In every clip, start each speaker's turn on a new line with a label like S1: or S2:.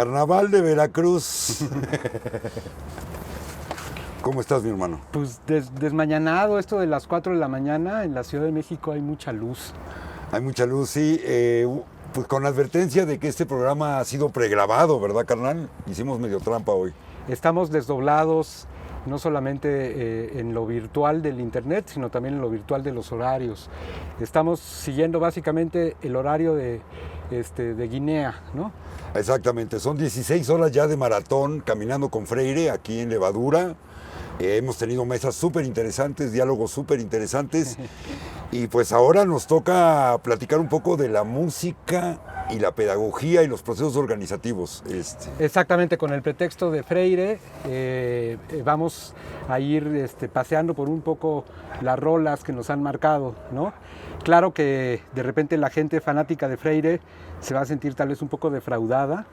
S1: Carnaval de Veracruz. ¿Cómo estás, mi hermano?
S2: Pues desmañanado, esto de las 4 de la mañana, en la Ciudad de México hay mucha luz.
S1: Hay mucha luz, sí. Pues con la advertencia de que este programa ha sido pregrabado, ¿verdad, carnal? Hicimos medio trampa hoy.
S2: Estamos desdoblados, no solamente en lo virtual del internet, sino también en lo virtual de los horarios. Estamos siguiendo básicamente el horario de Guinea, ¿no?
S1: Exactamente, son 16 horas ya de maratón caminando con Freire aquí en Levadura. Hemos tenido mesas súper interesantes, diálogos súper interesantes. Y pues ahora nos toca platicar un poco de la música y la pedagogía y los procesos organizativos.
S2: Exactamente, con el pretexto de Freire vamos a ir paseando por un poco las rolas que nos han marcado, ¿no? Claro que de repente la gente fanática de Freire se va a sentir tal vez un poco defraudada.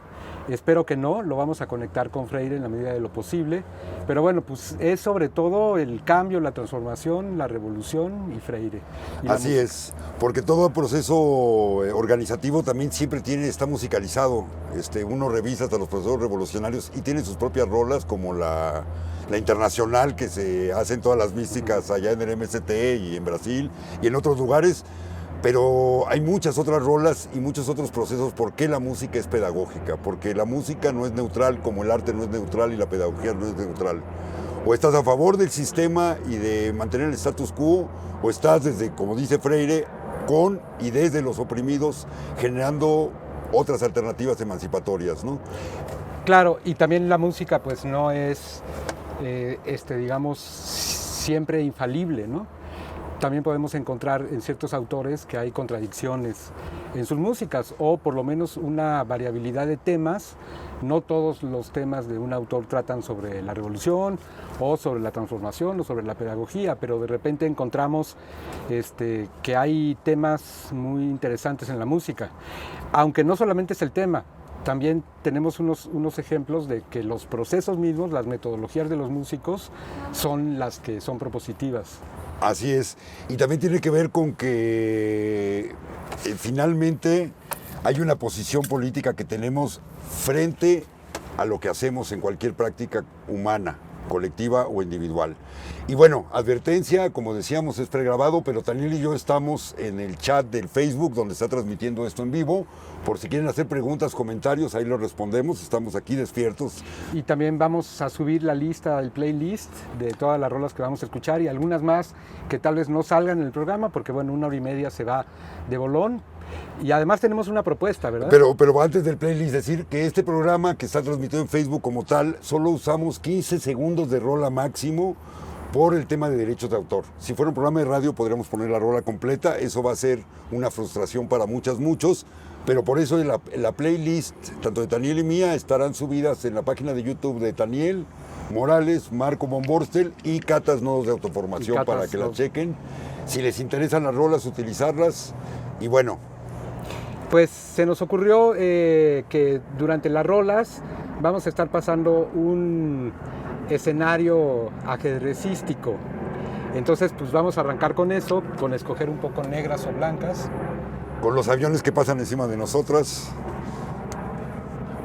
S2: Espero que no, lo vamos a conectar con Freire en la medida de lo posible. Pero bueno, pues es sobre todo el cambio, la transformación, la revolución y Freire.
S1: Así es, porque todo proceso organizativo también siempre está musicalizado. Uno revisa hasta los procesos revolucionarios y tiene sus propias rolas, como la internacional que se hace en todas las místicas allá en el MST y en Brasil y en otros lugares. Pero hay muchas otras rolas y muchos otros procesos. ¿Por qué la música es pedagógica? Porque la música no es neutral, como el arte no es neutral y la pedagogía no es neutral. O estás a favor del sistema y de mantener el status quo, o estás desde, como dice Freire, con y desde los oprimidos, generando otras alternativas emancipatorias, ¿no?
S2: Claro, y también la música pues no es, digamos, siempre infalible, ¿no? También podemos encontrar en ciertos autores que hay contradicciones en sus músicas o por lo menos una variabilidad de temas. No todos los temas de un autor tratan sobre la revolución o sobre la transformación o sobre la pedagogía, pero de repente encontramos que hay temas muy interesantes en la música. Aunque no solamente es el tema, también tenemos unos ejemplos de que los procesos mismos, las metodologías de los músicos son las que son propositivas.
S1: Así es, y también tiene que ver con que finalmente hay una posición política que tenemos frente a lo que hacemos en cualquier práctica humana, colectiva o individual. Y bueno, advertencia, como decíamos, es pregrabado, pero Daniel y yo estamos en el chat del Facebook donde está transmitiendo esto en vivo. Por si quieren hacer preguntas, comentarios, ahí los respondemos, estamos aquí despiertos.
S2: Y también vamos a subir la lista, el playlist de todas las rolas que vamos a escuchar y algunas más que tal vez no salgan en el programa, porque bueno, 1 hora y media se va de bolón. Y además tenemos una propuesta, ¿verdad?
S1: Pero antes del playlist, decir que este programa que está transmitido en Facebook como tal, solo usamos 15 segundos de rola máximo por el tema de derechos de autor. Si fuera un programa de radio podríamos poner la rola completa, eso va a ser una frustración para muchos, pero por eso la playlist, tanto de Daniel y mía, estarán subidas en la página de YouTube de Daniel Morales, Marco von Borstel y Catas Nodos de Autoformación para que la chequen. Si les interesan las rolas, utilizarlas. Y bueno,
S2: pues se nos ocurrió que durante las rolas vamos a estar pasando un escenario ajedrecístico. Entonces, pues vamos a arrancar con eso, con escoger un poco negras o blancas.
S1: Con los aviones que pasan encima de nosotras.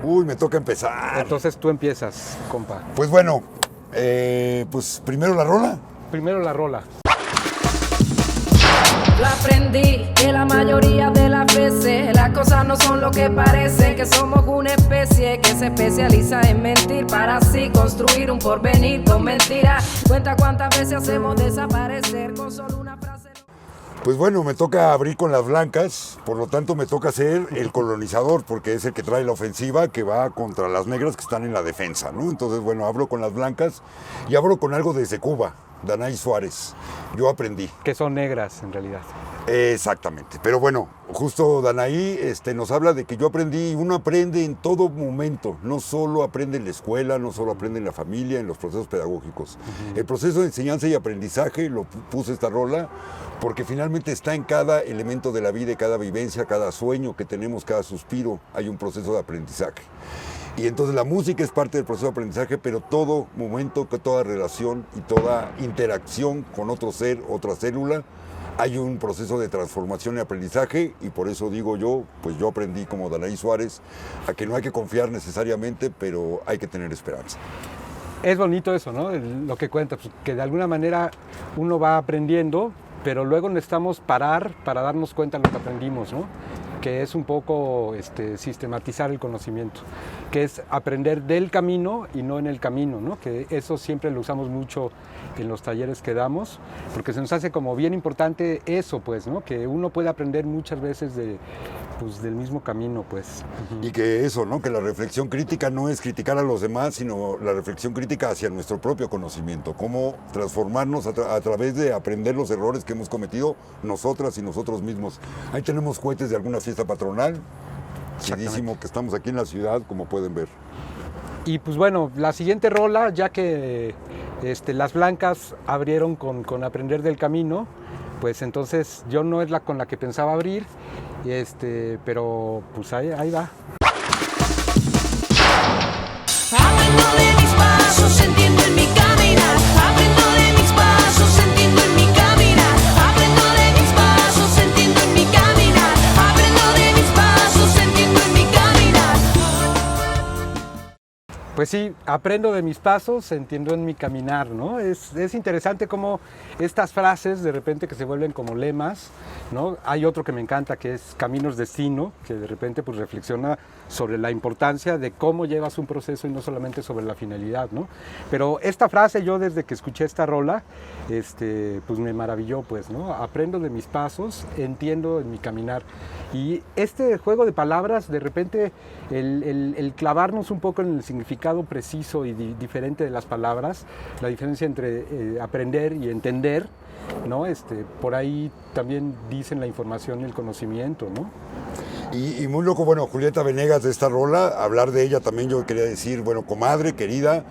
S1: Uy, me toca empezar.
S2: Entonces tú empiezas, compa.
S1: Pues bueno, pues primero la rola.
S2: Primero la rola.
S3: Lo aprendí que la mayoría de las veces las cosas no son lo que parecen, que somos una especie que se especializa en mentir para así construir un porvenir con mentiras. Cuenta cuántas veces hacemos desaparecer con solo una frase.
S1: Pues bueno, me toca abrir con las blancas, por lo tanto me toca ser el colonizador, porque es el que trae la ofensiva que va contra las negras que están en la defensa, ¿no? Entonces, bueno, abro con las blancas y abro con algo desde Cuba, Danay Suárez. Yo aprendí.
S2: Que son negras, en realidad.
S1: Exactamente. Pero bueno, justo Danaí nos habla de que yo aprendí, y uno aprende en todo momento, no solo aprende en la escuela, no solo aprende en la familia, en los procesos pedagógicos. El proceso de enseñanza y aprendizaje, lo puse esta rola, porque finalmente está en cada elemento de la vida, cada vivencia, cada sueño que tenemos, cada suspiro, hay un proceso de aprendizaje. Y entonces la música es parte del proceso de aprendizaje, pero todo momento, toda relación y toda interacción con otro ser, otra célula, hay un proceso de transformación y aprendizaje, y por eso digo yo, pues yo aprendí como Danaí Suárez, a que no hay que confiar necesariamente, pero hay que tener esperanza.
S2: Es bonito eso, ¿no? Lo que cuenta, pues, que de alguna manera uno va aprendiendo, pero luego necesitamos parar para darnos cuenta de lo que aprendimos, ¿no? Que es un poco sistematizar el conocimiento, que es aprender del camino y no en el camino, ¿no? Que eso siempre lo usamos mucho en los talleres que damos, porque se nos hace como bien importante eso, pues, ¿no? Que uno puede aprender muchas veces del mismo camino, pues.
S1: Y que eso, ¿no? Que la reflexión crítica no es criticar a los demás, sino la reflexión crítica hacia nuestro propio conocimiento, cómo transformarnos a través de aprender los errores que hemos cometido nosotras y nosotros mismos. Ahí tenemos cohetes de alguna fiesta patronal, chidísimo que estamos aquí en la ciudad, como pueden ver.
S2: Y pues bueno, la siguiente rola, ya que las blancas abrieron con Aprender del Camino, pues entonces yo no es la con la que pensaba abrir, pero pues ahí va.
S4: Aprendo de mis pasos, entiendo en mi caminar. Aprendo de mis pasos, entiendo en mi caminar. Aprendo de mis pasos, entiendo en mi caminar. Aprendo de mis pasos, entiendo en mi caminar.
S2: Pues sí, aprendo de mis pasos, entiendo en mi caminar, ¿no? Es interesante cómo estas frases de repente que se vuelven como lemas, ¿no? Hay otro que me encanta que es Caminos Destino, que de repente pues reflexiona sobre la importancia de cómo llevas un proceso y no solamente sobre la finalidad, ¿no? Pero esta frase yo desde que escuché esta rola, pues me maravilló, pues, ¿no? Aprendo de mis pasos, entiendo en mi caminar. Y este juego de palabras, de repente, el clavarnos un poco en el significado preciso y diferente de las palabras, la diferencia entre aprender y entender, ¿no? Por ahí también dicen la información y el conocimiento, ¿no?
S1: Y muy loco, bueno, Julieta Venegas de esta rola, hablar de ella también yo quería decir, bueno, comadre, querida,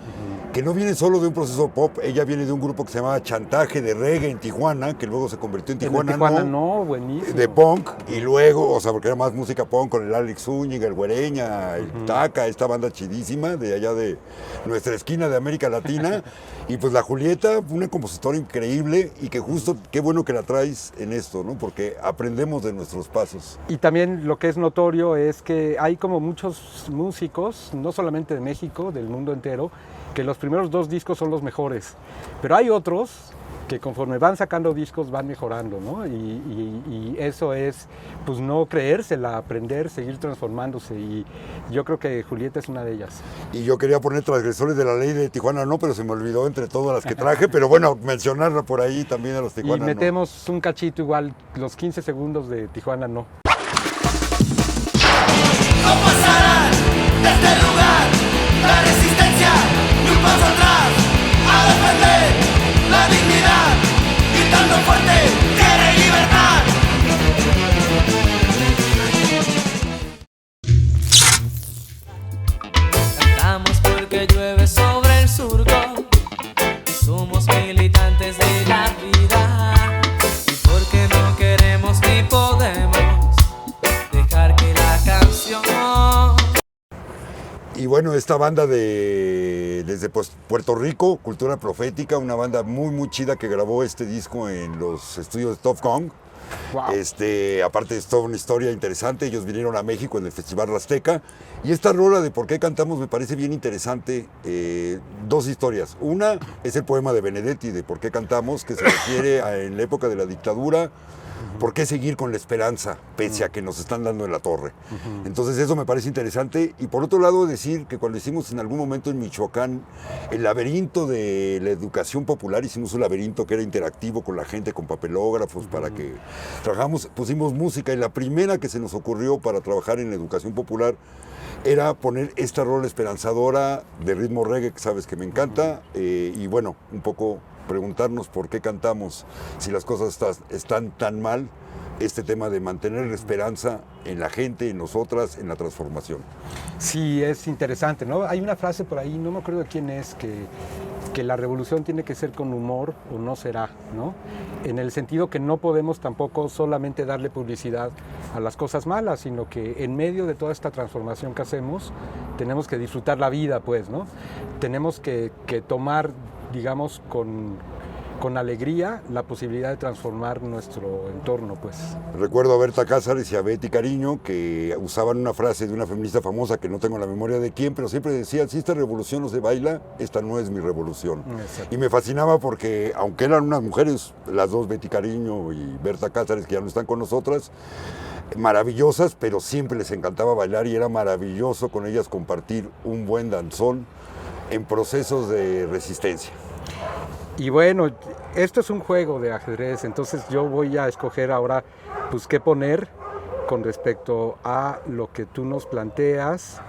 S1: que no viene solo de un proceso pop, ella viene de un grupo que se llamaba Chantaje de Reggae en Tijuana, que luego se convirtió en Tijuana,
S2: no, buenísimo.
S1: De punk, y luego, o sea, porque era más música punk con el Alex Zúñiga, el Güereña, el Taca, esta banda chidísima de allá de nuestra esquina de América Latina, y pues la Julieta, una compositora increíble, y que justo, qué bueno que la traes en esto, ¿no? Porque aprendemos de nuestros pasos.
S2: Y también lo que es notorio es que hay como muchos músicos, no solamente de México, del mundo entero, que los primeros 2 discos son los mejores, pero hay otros que conforme van sacando discos van mejorando, ¿no? Y eso es, pues no creérsela, aprender, seguir transformándose, y yo creo que Julieta es una de ellas.
S1: Y yo quería poner Transgresores de la Ley de Tijuana No, pero se me olvidó entre todas las que traje, pero bueno, mencionarla por ahí también a los Tijuana No.
S2: Y metemos un cachito igual, los 15 segundos de Tijuana No.
S4: No pasarán de este lugar la resistencia y un paso atrás a defender la dignidad, gritando fuerte, quiere libertad. Cantamos porque llueve sobre el surco y somos militantes de la vida, y porque no queremos ni podemos dejar que la canción.
S1: Y bueno, esta banda desde Puerto Rico, Cultura Profética, una banda muy, muy chida que grabó este disco en los estudios de Top Gun.
S2: Wow.
S1: Aparte es toda una historia interesante, ellos vinieron a México en el Festival Azteca, y esta rola de ¿Por qué cantamos? Me parece bien interesante. 2 historias. Una es el poema de Benedetti de ¿Por qué cantamos?, que se refiere en la época de la dictadura. ¿Por qué seguir con la esperanza pese a que nos están dando en la torre? Entonces eso me parece interesante. Y por otro lado decir que cuando hicimos en algún momento en Michoacán el laberinto de la educación popular, hicimos un laberinto que era interactivo con la gente, con papelógrafos, para que trabajamos, pusimos música, y la primera que se nos ocurrió para trabajar en la educación popular era poner esta rola esperanzadora de ritmo reggae, que sabes que me encanta, y bueno, un poco preguntarnos por qué cantamos si las cosas están tan mal, este tema de mantener la esperanza en la gente, en nosotras, en la transformación.
S2: Sí, es interesante, ¿no? Hay una frase por ahí, no me acuerdo de quién es, que la revolución tiene que ser con humor o no será, ¿no? En el sentido que no podemos tampoco solamente darle publicidad a las cosas malas, sino que en medio de toda esta transformación que hacemos, tenemos que disfrutar la vida, pues, ¿no? Tenemos que tomar, digamos, con alegría la posibilidad de transformar nuestro entorno, pues.
S1: Recuerdo a Berta Cázares y a Betty Cariño que usaban una frase de una feminista famosa que no tengo la memoria de quién, pero siempre decían, si esta revolución no se baila, esta no es mi revolución.
S2: Exacto.
S1: Y me fascinaba porque, aunque eran unas mujeres, las dos, Betty Cariño y Berta Cázares, que ya no están con nosotras, maravillosas, pero siempre les encantaba bailar y era maravilloso con ellas compartir un buen danzón en procesos de resistencia.
S2: Y bueno, esto es un juego de ajedrez, entonces yo voy a escoger ahora pues qué poner con respecto a lo que tú nos planteas,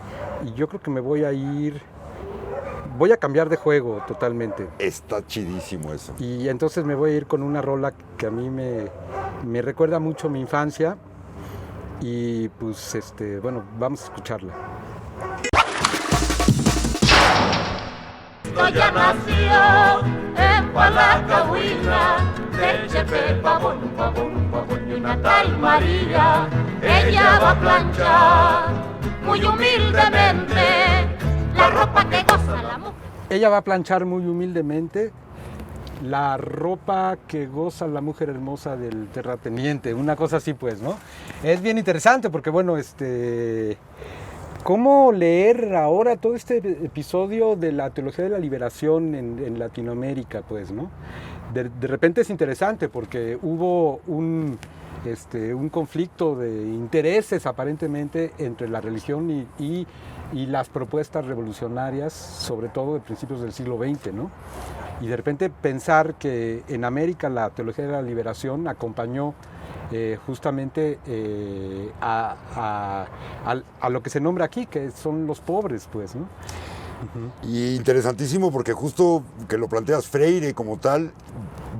S2: y yo creo que me voy a cambiar de juego totalmente.
S1: Está chidísimo eso.
S2: Y entonces me voy a ir con una rola que a mí me recuerda mucho mi infancia, y pues bueno, vamos a escucharla.
S5: Ya nació en Palacahuina, de Chepe, pavón, y una tal María. Ella va a planchar muy humildemente la ropa que goza la mujer.
S2: Ella va a planchar muy humildemente la ropa que goza la mujer hermosa del terrateniente, una cosa así pues, ¿no? Es bien interesante porque bueno, ¿cómo leer ahora todo este episodio de la teología de la liberación en Latinoamérica, pues, ¿no? De repente es interesante porque hubo un conflicto de intereses aparentemente entre la religión y las propuestas revolucionarias, sobre todo de principios del siglo XX, ¿no? Y de repente pensar que en América la teología de la liberación acompañó justamente a lo que se nombra aquí, que son los pobres, pues, ¿no?
S1: Y interesantísimo porque justo que lo planteas, Freire como tal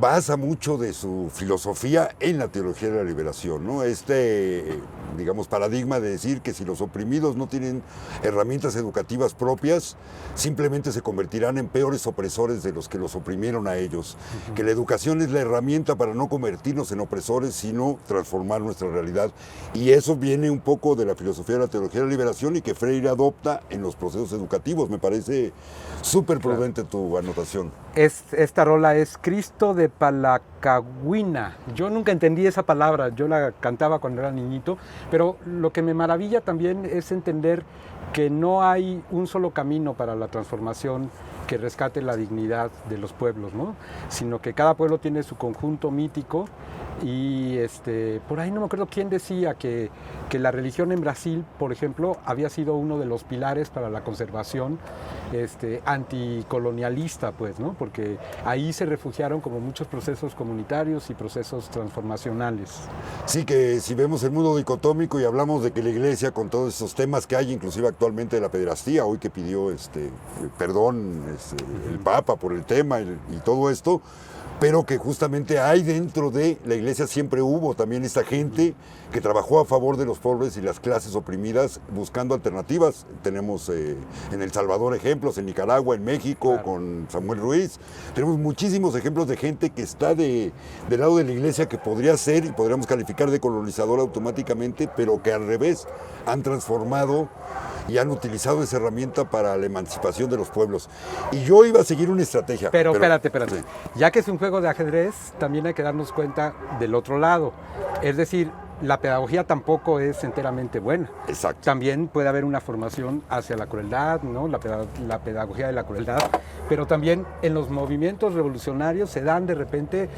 S1: basa mucho de su filosofía en la teología de la liberación, ¿no? Digamos, paradigma de decir que si los oprimidos no tienen herramientas educativas propias, simplemente se convertirán en peores opresores de los que los oprimieron a ellos. Que la educación es la herramienta para no convertirnos en opresores, sino transformar nuestra realidad. Y eso viene un poco de la filosofía de la teología de la liberación y que Freire adopta en los procesos educativos. Me parece súper prudente tu anotación.
S2: Esta rola es Cristo de Palacahuina. Yo nunca entendí esa palabra, yo la cantaba cuando era niñito, pero lo que me maravilla también es entender que no hay un solo camino para la transformación que rescate la dignidad de los pueblos, ¿no? Sino que cada pueblo tiene su conjunto mítico y por ahí no me acuerdo quién decía que la religión en Brasil, por ejemplo, había sido uno de los pilares para la conservación anticolonialista, pues, ¿no? Porque ahí se refugiaron como muchos procesos comunitarios y procesos transformacionales.
S1: Sí, que si vemos el mundo dicotómico y hablamos de que la iglesia, con todos esos temas que hay, inclusive actualmente de la pederastía, hoy que pidió perdón el Papa por el tema y todo esto, pero que justamente hay dentro de la iglesia, siempre hubo también esta gente que trabajó a favor de los pobres y las clases oprimidas buscando alternativas. Tenemos en El Salvador ejemplos, en Nicaragua, en México, claro, con Samuel Ruiz. Tenemos muchísimos ejemplos de gente que está del lado de la iglesia, que podría ser y podríamos calificar de colonizadora automáticamente, pero que al revés han transformado y han utilizado esa herramienta para la emancipación de los pueblos. Y yo iba a seguir una estrategia.
S2: Pero espérate.
S1: Sí.
S2: Ya que es un juego de ajedrez, también hay que darnos cuenta del otro lado. Es decir, la pedagogía tampoco es enteramente buena.
S1: Exacto.
S2: También puede haber una formación hacia la crueldad, ¿no? La pedagogía de la crueldad, pero también en los movimientos revolucionarios se dan de repente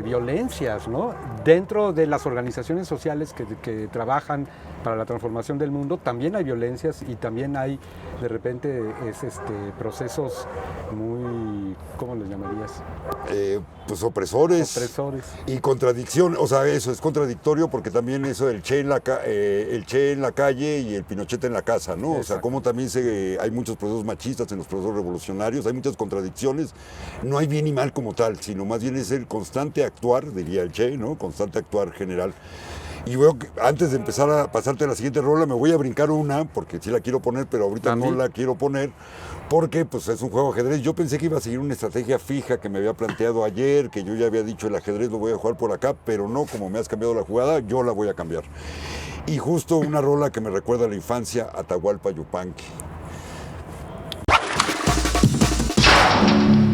S2: violencias, ¿no? Dentro de las organizaciones sociales que trabajan para la transformación del mundo, también hay violencias y también hay de repente procesos muy, ¿cómo les llamarías?
S1: Pues opresores y contradicción, o sea, eso es contradictorio porque también eso del Che en la calle y el Pinochet en la casa, ¿no? Exacto. O sea, como también hay muchos procesos machistas en los procesos revolucionarios, hay muchas contradicciones, no hay bien y mal como tal, sino más bien es el constante actuar, diría el Che, ¿no? Constante actuar general. Y veo que antes de empezar a pasarte a la siguiente rola, me voy a brincar una, porque sí la quiero poner, pero ahorita ¿también? No la quiero poner, porque pues es un juego de ajedrez. Yo pensé que iba a seguir una estrategia fija que me había planteado ayer, que yo ya había dicho el ajedrez lo voy a jugar por acá, pero no, como me has cambiado la jugada, yo la voy a cambiar. Y justo una rola que me recuerda a la infancia, Atahualpa Yupanqui.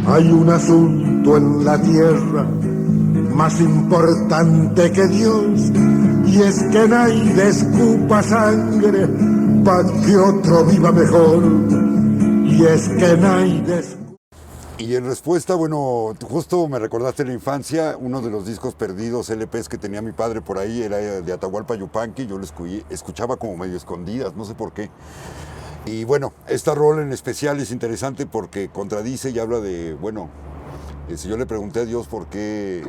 S6: Hay un azul espíritu en la tierra, más importante que Dios, y es que nadie escupa sangre pa' que otro viva mejor, y es que nadie escupa.
S1: Y en respuesta, bueno, justo me recordaste la infancia, uno de los discos perdidos, LPs que tenía mi padre por ahí, era de Atahualpa Yupanqui, yo lo escuchaba como medio escondidas, no sé por qué. Y bueno, esta rola en especial es interesante porque contradice y habla de, bueno, yo le pregunté a Dios por qué,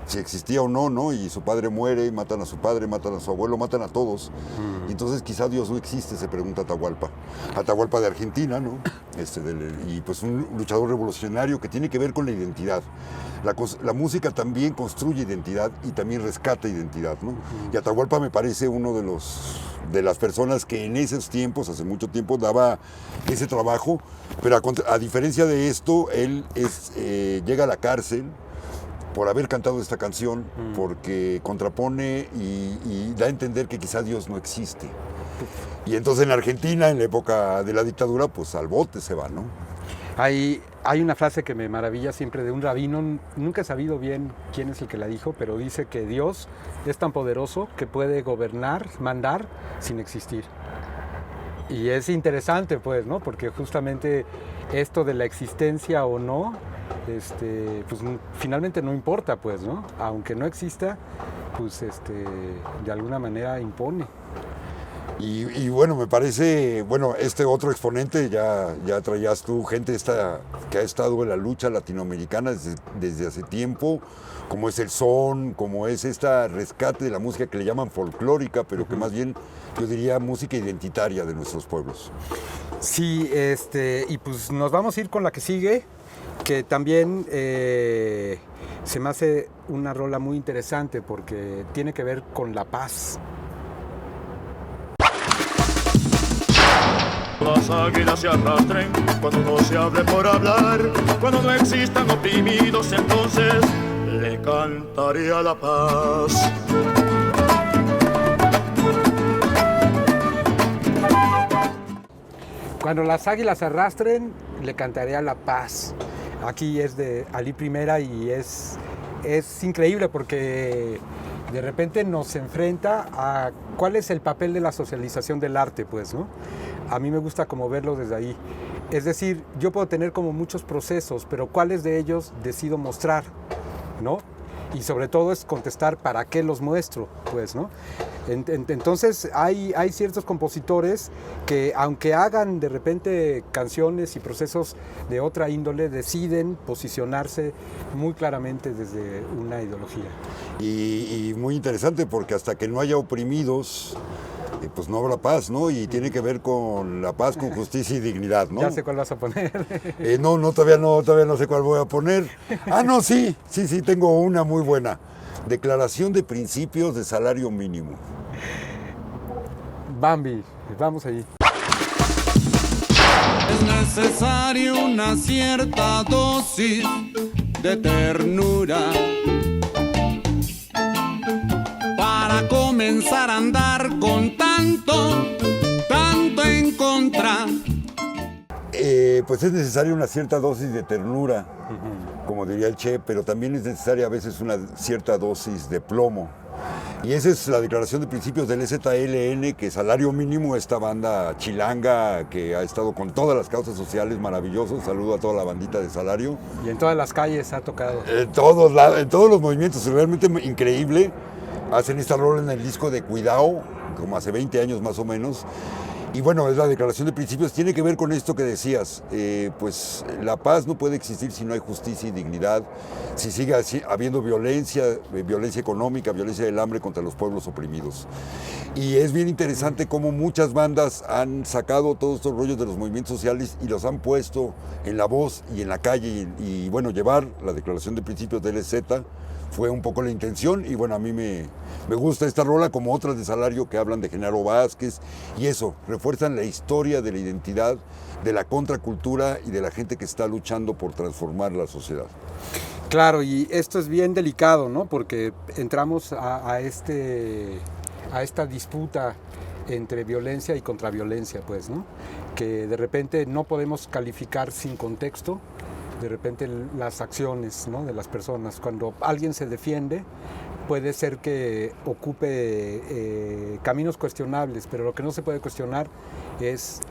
S1: si existía o no, ¿no? Y su padre muere, matan a su padre, matan a su abuelo, matan a todos. Y entonces quizá Dios no existe, se pregunta Atahualpa. Atahualpa de Argentina, ¿no? Y pues un luchador revolucionario que tiene que ver con la identidad. La música también construye identidad y también rescata identidad, ¿no? Y Atahualpa me parece uno de las personas que en esos tiempos, hace mucho tiempo, daba ese trabajo, pero a diferencia de esto, él llega a la cárcel por haber cantado esta canción, porque contrapone y da a entender que quizá Dios no existe. Y entonces en Argentina, en la época de la dictadura, pues al bote se va, ¿no?
S2: Hay una frase que me maravilla siempre de un rabino, nunca he sabido bien quién es el que la dijo, pero dice que Dios es tan poderoso que puede gobernar, mandar, sin existir. Y es interesante, pues, ¿no? Porque justamente esto de la existencia o no, pues finalmente no importa, pues, ¿no? Aunque no exista, pues de alguna manera impone.
S1: Y bueno, me parece, bueno, este otro exponente, ya traías tú gente que ha estado en la lucha latinoamericana desde hace tiempo, como es el son, como es esta rescate de la música que le llaman folclórica, pero que más bien yo diría música identitaria de nuestros pueblos.
S2: Sí, y pues nos vamos a ir con la que sigue, que también se me hace una rola muy interesante porque tiene que ver con la paz.
S7: Las águilas se arrastren cuando no se hable por hablar, cuando no existan oprimidos, entonces le cantaré a la paz.
S2: Cuando las águilas se arrastren, le cantaré a la paz. Aquí es de Alí Primera y es increíble porque de repente nos enfrenta a cuál es el papel de la socialización del arte, pues, ¿no? A mí me gusta como verlo desde ahí. Es decir, yo puedo tener como muchos procesos, pero ¿cuáles de ellos decido mostrar, ¿no? Y sobre todo es contestar para qué los muestro, pues, ¿no? Entonces hay ciertos compositores que aunque hagan de repente canciones y procesos de otra índole, deciden posicionarse muy claramente desde una ideología.
S1: Y muy interesante porque hasta que no haya oprimidos, pues no habrá paz, ¿no? Y tiene que ver con la paz, con justicia y dignidad, ¿no?
S2: Ya sé cuál vas a poner.
S1: Todavía no sé cuál voy a poner. Sí, tengo una muy buena. Declaración de principios de salario mínimo.
S2: Bambi, vamos allí.
S8: Es necesaria una cierta dosis de ternura para comenzar a andar con tanto en contra.
S1: Pues es necesaria una cierta dosis de ternura, como diría el Che, pero también es necesaria a veces una cierta dosis de plomo. Y esa es la declaración de principios del EZLN, que Salario Mínimo, esta banda chilanga que ha estado con todas las causas sociales, maravilloso. Saludo a toda la bandita de Salario.
S2: Y en todas las calles ha tocado.
S1: En todos los movimientos, realmente increíble. Hacen esta rola en el disco de Cuidao, como hace 20 años más o menos. Y bueno, es la declaración de principios, tiene que ver con esto que decías, pues la paz no puede existir si no hay justicia y dignidad, si sigue habiendo violencia económica, violencia del hambre contra los pueblos oprimidos. Y es bien interesante cómo muchas bandas han sacado todos estos rollos de los movimientos sociales y los han puesto en la voz y en la calle. Y bueno, llevar la declaración de principios del EZ fue un poco la intención y bueno, a mí me gusta esta rola como otras de Salario que hablan de Genaro Vázquez y eso, refuerzan la historia de la identidad, de la contracultura y de la gente que está luchando por transformar la sociedad.
S2: Claro, y esto es bien delicado, ¿no? Porque entramos a esta disputa entre violencia y contraviolencia, pues, ¿no? Que de repente no podemos calificar sin contexto de repente las acciones, ¿no?, de las personas. Cuando alguien se defiende, puede ser que ocupe caminos cuestionables, pero lo que no se puede cuestionar es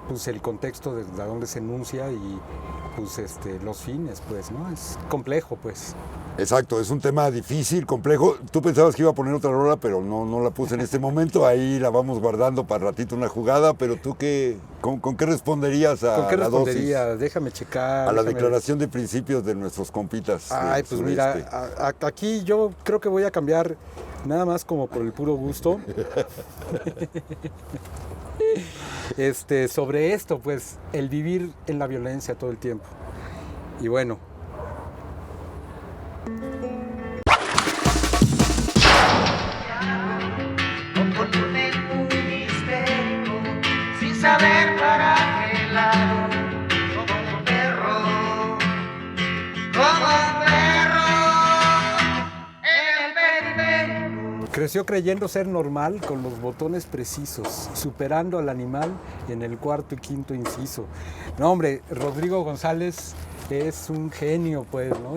S2: pues, el contexto de dónde se enuncia y pues, los fines, pues, ¿no? Es complejo, pues.
S1: Exacto, es un tema difícil, complejo. Tú pensabas que iba a poner otra rola, pero no la puse en este momento. Ahí la vamos guardando para ratito una jugada. Pero tú, ¿con qué responderías a
S2: ¿Con qué
S1: la
S2: respondería?
S1: dosis?
S2: Déjame checar.
S1: A la declaración de principios de nuestros compitas.
S2: Ay, pues mira, aquí yo creo que voy a cambiar nada más como por el puro gusto. Sobre esto, pues, el vivir en la violencia todo el tiempo. Y bueno.
S5: Sin saber para qué lado, como un perro, en el periférico.
S2: Creció creyendo ser normal con los botones precisos, superando al animal en el cuarto y quinto inciso. No, hombre, Rodrigo González es un genio, pues, ¿no?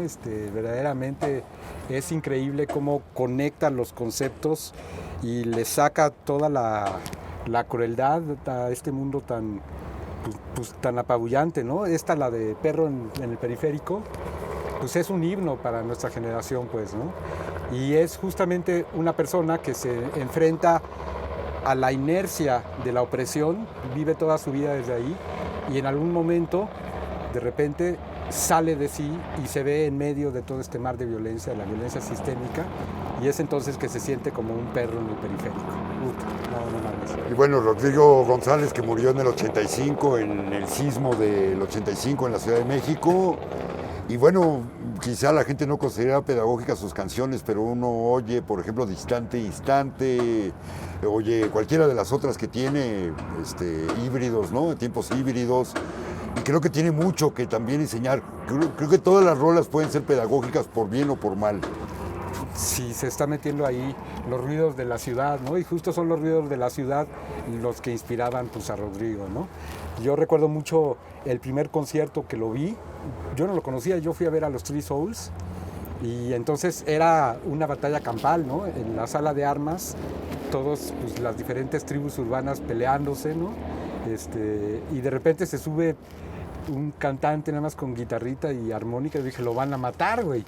S2: Verdaderamente es increíble cómo conecta los conceptos y le saca toda la crueldad a este mundo tan, pues, tan apabullante, ¿no? La de Perro en el periférico, pues es un himno para nuestra generación, pues, ¿no? Y es justamente una persona que se enfrenta a la inercia de la opresión, vive toda su vida desde ahí y en algún momento, de repente, sale de sí y se ve en medio de todo este mar de violencia, la violencia sistémica, y es entonces que se siente como un perro en el periférico. No.
S1: Y bueno, Rodrigo González, que murió en el 85, en el sismo del 85 en la Ciudad de México. Y bueno, quizá la gente no considera pedagógicas sus canciones, pero uno oye, por ejemplo, Distante, Instante, oye cualquiera de las otras que tiene, híbridos, ¿no? Tiempos híbridos. Y creo que tiene mucho que también enseñar. Creo que todas las rolas pueden ser pedagógicas por bien o por mal.
S2: Sí, se está metiendo ahí los ruidos de la ciudad, ¿no? Y justo son los ruidos de la ciudad los que inspiraban, pues, a Rodrigo, ¿no? Yo recuerdo mucho el primer concierto que lo vi. Yo no lo conocía, yo fui a ver a los Three Souls y entonces era una batalla campal, ¿no? En la sala de armas, todos, pues, las diferentes tribus urbanas peleándose, ¿no? Y de repente se sube un cantante nada más con guitarrita y armónica y dije, lo van a matar, güey.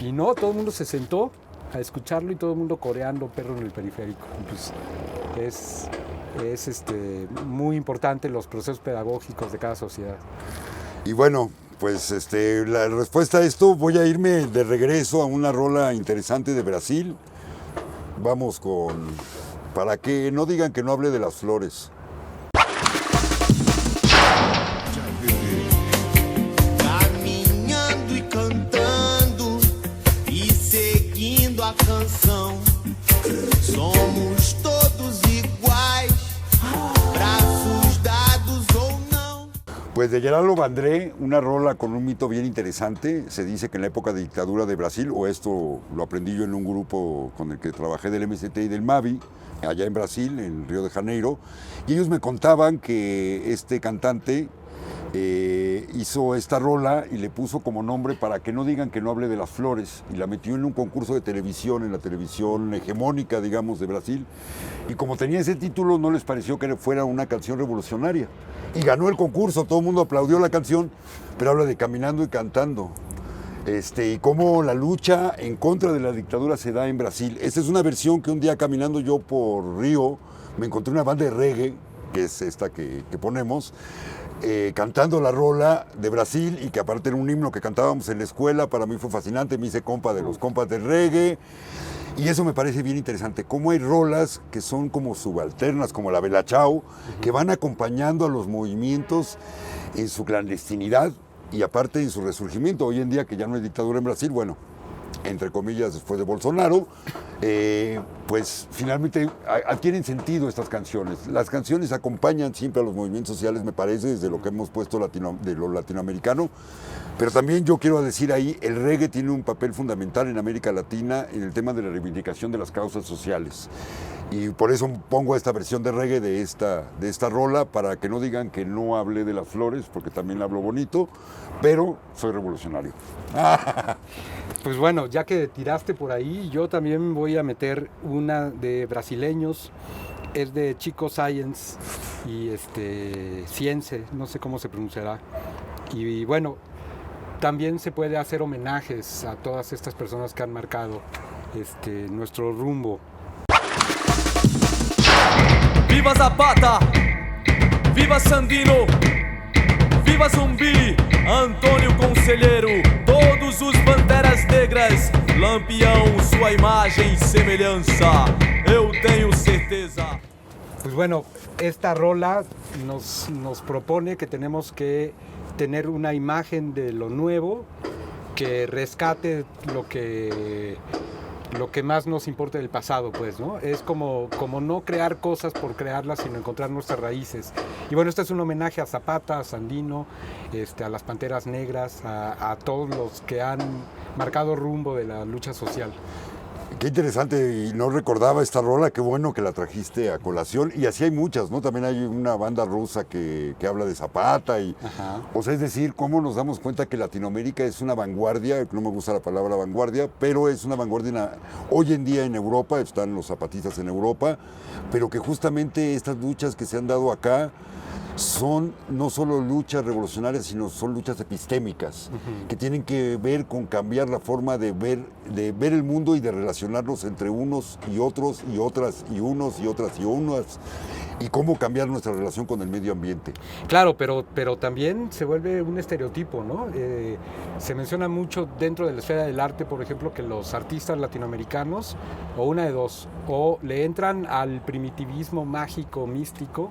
S2: Y no, todo el mundo se sentó a escucharlo y todo el mundo coreando Perro en el periférico. Pues es muy importante los procesos pedagógicos de cada sociedad.
S1: Y bueno, pues la respuesta a esto, voy a irme de regreso a una rola interesante de Brasil. Vamos para que no digan que no hable de las flores.
S9: Caminhando e cantando e seguindo a canção. Somos todos iguais, braços dados ou não.
S1: Pues de Geraldo Vandré, una rola con un mito bien interesante. Se dice que en la época de dictadura de Brasil, o esto lo aprendí yo en un grupo con el que trabajé del MST y del MAVI, allá en Brasil, en Río de Janeiro, y ellos me contaban que este cantante hizo esta rola y le puso como nombre para que no digan que no hable de las flores, y la metió en un concurso de televisión, en la televisión hegemónica, digamos, de Brasil, y como tenía ese título no les pareció que fuera una canción revolucionaria, y ganó el concurso, todo el mundo aplaudió la canción, pero habla de caminando y cantando. Y cómo la lucha en contra de la dictadura se da en Brasil. Esta es una versión que un día caminando yo por Río me encontré una banda de reggae, que es esta que ponemos, cantando la rola de Brasil, y que aparte era un himno que cantábamos en la escuela. Para mí fue fascinante, me hice compa de los compas del reggae, y eso me parece bien interesante, cómo hay rolas que son como subalternas, como la Bella Ciao, que van acompañando a los movimientos en su clandestinidad y aparte en su resurgimiento. Hoy en día que ya no hay dictadura en Brasil, bueno, entre comillas, después de Bolsonaro, pues finalmente adquieren sentido estas canciones. Las canciones acompañan siempre a los movimientos sociales, me parece, desde lo que hemos puesto de lo latinoamericano, pero también yo quiero decir ahí, el reggae tiene un papel fundamental en América Latina en el tema de la reivindicación de las causas sociales. Y por eso pongo esta versión de reggae de esta rola, para que no digan que no hablé de las flores, porque también hablo bonito, pero soy revolucionario.
S2: Pues bueno, ya que tiraste por ahí, yo también voy a meter una de brasileños, es de Chico Science y Cience, no sé cómo se pronunciará. Y bueno, también se puede hacer homenajes a todas estas personas que han marcado nuestro rumbo.
S10: Viva Zapata, viva Sandino, viva Zumbi, Antônio Conselheiro, todos os banderas negras, Lampião, sua imagem e semelhança, eu tenho certeza.
S2: Pues bueno, esta rola nos propone que tenemos que tener una imagen de lo nuevo, que rescate lo que más nos importa del pasado, pues, ¿no? Es como no crear cosas por crearlas, sino encontrar nuestras raíces. Y bueno, este es un homenaje a Zapata, a Sandino, a las Panteras Negras, a todos los que han marcado rumbo de la lucha social.
S1: Qué interesante, y no recordaba esta rola, qué bueno que la trajiste a colación, y así hay muchas, ¿no? También hay una banda rusa que habla de Zapata, y, o sea, es decir, cómo nos damos cuenta que Latinoamérica es una vanguardia, no me gusta la palabra vanguardia, pero es una vanguardia hoy en día en Europa, están los zapatistas en Europa, pero que justamente estas luchas que se han dado acá son no solo luchas revolucionarias, sino son luchas epistémicas, que tienen que ver con cambiar la forma de ver el mundo y de relacionarnos entre unos y otros y otras y unos y otras y unas, y cómo cambiar nuestra relación con el medio ambiente.
S2: Claro, pero también se vuelve un estereotipo, ¿no? Se menciona mucho dentro de la esfera del arte, por ejemplo, que los artistas latinoamericanos, o una de dos, o le entran al primitivismo mágico, místico,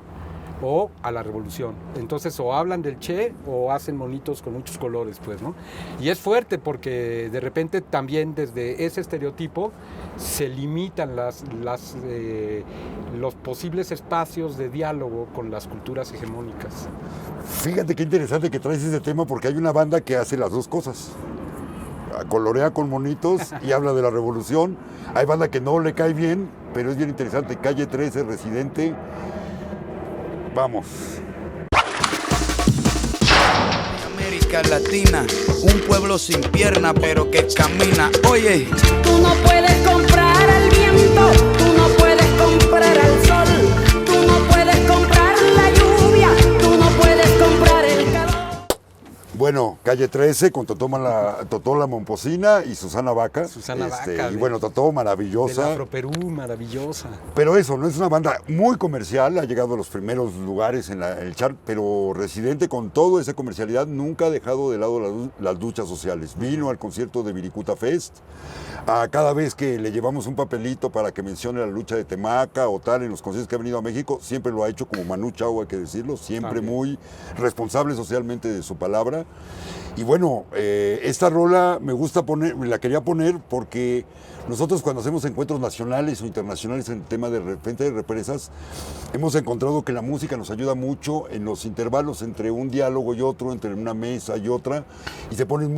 S2: o a la revolución. Entonces o hablan del Che o hacen monitos con muchos colores, pues, ¿no? Y es fuerte porque de repente también desde ese estereotipo se limitan los posibles espacios de diálogo con las culturas hegemónicas.
S1: Fíjate qué interesante que traes ese tema, porque hay una banda que hace las dos cosas. Colorea con monitos y habla de la revolución. Hay banda que no le cae bien, pero es bien interesante. Calle 13, Residente. Vamos.
S11: América Latina, un pueblo sin pierna pero que camina. Oye,
S4: tú no puedes comprar al viento, tú no puedes comprar al sol, tú no puedes comprar la lluvia, tú no puedes comprar el calor.
S1: Bueno, Calle 13 con Totó la Momposina y Susana Vaca.
S2: Vaca.
S1: Y bueno, Totó maravillosa.
S2: Del Afroperú, maravillosa.
S1: Pero eso, no es una banda muy comercial, ha llegado a los primeros lugares en el chart, pero Residente, con toda esa comercialidad, nunca ha dejado de lado las luchas sociales. Vino al concierto de Viricuta Fest, cada vez que le llevamos un papelito para que mencione la lucha de Temaca o tal en los conciertos que ha venido a México, siempre lo ha hecho como Manu Chao, hay que decirlo, siempre muy responsable socialmente de su palabra. Y bueno, esta rola me gusta la quería poner porque nosotros cuando hacemos encuentros nacionales o internacionales en el tema de frente de represas, hemos encontrado que la música nos ayuda mucho en los intervalos entre un diálogo y otro, entre una mesa y otra, y se ponen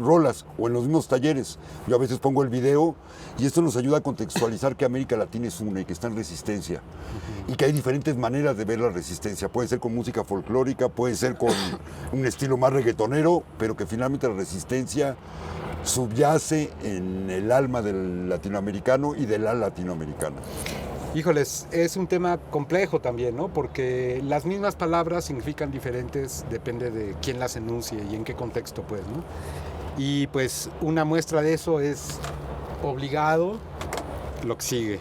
S1: rolas, o en los mismos talleres. Yo a veces pongo el video y esto nos ayuda a contextualizar que América Latina es una y que está en resistencia, y que hay diferentes maneras de ver la resistencia. Puede ser con música folclórica, puede ser con un estilo más reggaetonero, pero que finalmente la resistencia subyace en el alma del latinoamericano y de la latinoamericana.
S2: Híjoles, es un tema complejo también, ¿no? Porque las mismas palabras significan diferentes, depende de quién las enuncie y en qué contexto, pues, ¿no? Y pues una muestra de eso es obligado lo que sigue.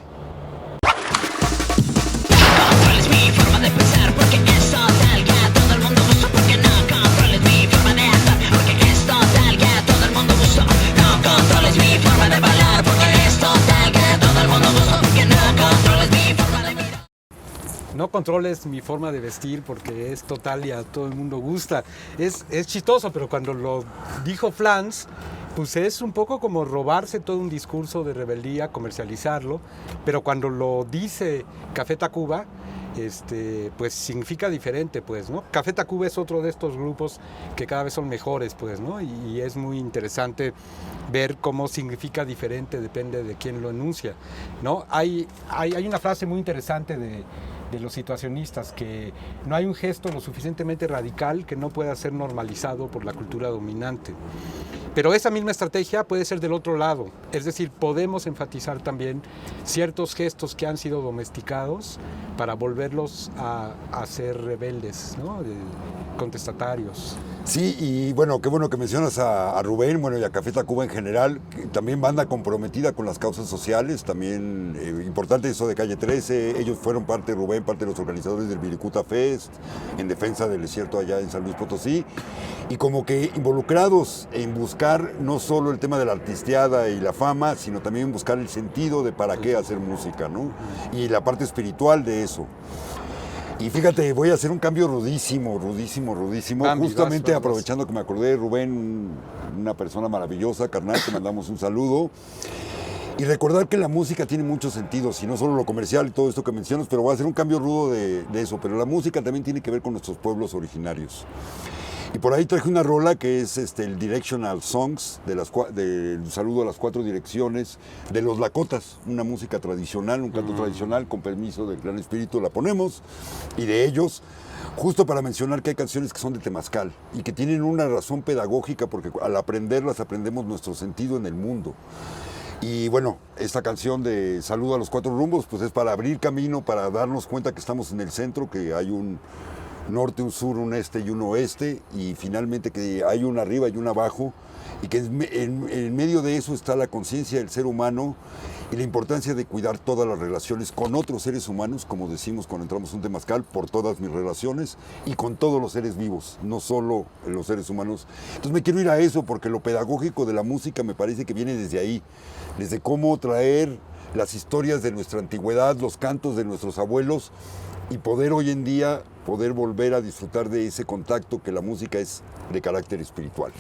S4: Controles mi forma de pensar porque es total que todo el mundo busca, porque no controles mi forma de andar porque es total que todo el mundo busca, no controles mi forma de bailar porque es total que todo el mundo busca, porque no controles mi forma de mirar.
S2: No controles mi forma de vestir porque es total y a todo el mundo gusta. Es chistoso, pero cuando lo dijo Flans, Pues es un poco como robarse todo un discurso de rebeldía, comercializarlo, pero cuando lo dice Café Tacuba, pues significa diferente, pues, ¿no? Café Tacuba es otro de estos grupos que cada vez son mejores, pues, ¿no? Y es muy interesante ver cómo significa diferente, depende de quién lo enuncia, ¿no? Hay una frase muy interesante de los situacionistas, que no hay un gesto lo suficientemente radical que no pueda ser normalizado por la cultura dominante. Pero esa misma estrategia puede ser del otro lado, es decir, podemos enfatizar también ciertos gestos que han sido domesticados para volverlos a ser rebeldes, ¿no? Contestatarios.
S1: Sí, y bueno, qué bueno que mencionas a Rubén, bueno, y a Café Tacuba en general, también banda comprometida con las causas sociales, también importante eso de Calle 13, ellos fueron parte, Rubén, parte de los organizadores del Viricuta Fest, en defensa del desierto allá en San Luis Potosí, y como que involucrados en buscar no solo el tema de la artisteada y la fama, sino también buscar el sentido de para qué hacer música, ¿no? Y la parte espiritual de eso. Y fíjate, voy a hacer un cambio rudísimo, justamente aprovechando que me acordé de Rubén, una persona maravillosa, carnal, te mandamos un saludo. Y recordar que la música tiene muchos sentidos, y no solo lo comercial y todo esto que mencionas, pero voy a hacer un cambio rudo de eso, pero la música también tiene que ver con nuestros pueblos originarios. Y por ahí traje una rola que es el Directional Songs, del saludo a las 4 direcciones, de los Lakotas, una música tradicional, un canto tradicional, con permiso del Gran Espíritu la ponemos, y de ellos, justo para mencionar que hay canciones que son de temazcal, y que tienen una razón pedagógica, porque al aprenderlas aprendemos nuestro sentido en el mundo. Y bueno, esta canción de Saludo a los 4 rumbos, pues es para abrir camino, para darnos cuenta que estamos en el centro, que hay un norte, un sur, un este y un oeste, y finalmente que hay un arriba y un abajo, y que en medio de eso está la conciencia del ser humano y la importancia de cuidar todas las relaciones con otros seres humanos, como decimos cuando entramos a un temazcal, por todas mis relaciones, y con todos los seres vivos, no solo los seres humanos. Entonces me quiero ir a eso, porque lo pedagógico de la música me parece que viene desde ahí, desde cómo traer las historias de nuestra antigüedad, los cantos de nuestros abuelos, y poder hoy en día poder volver a disfrutar de ese contacto, que la música es de carácter espiritual.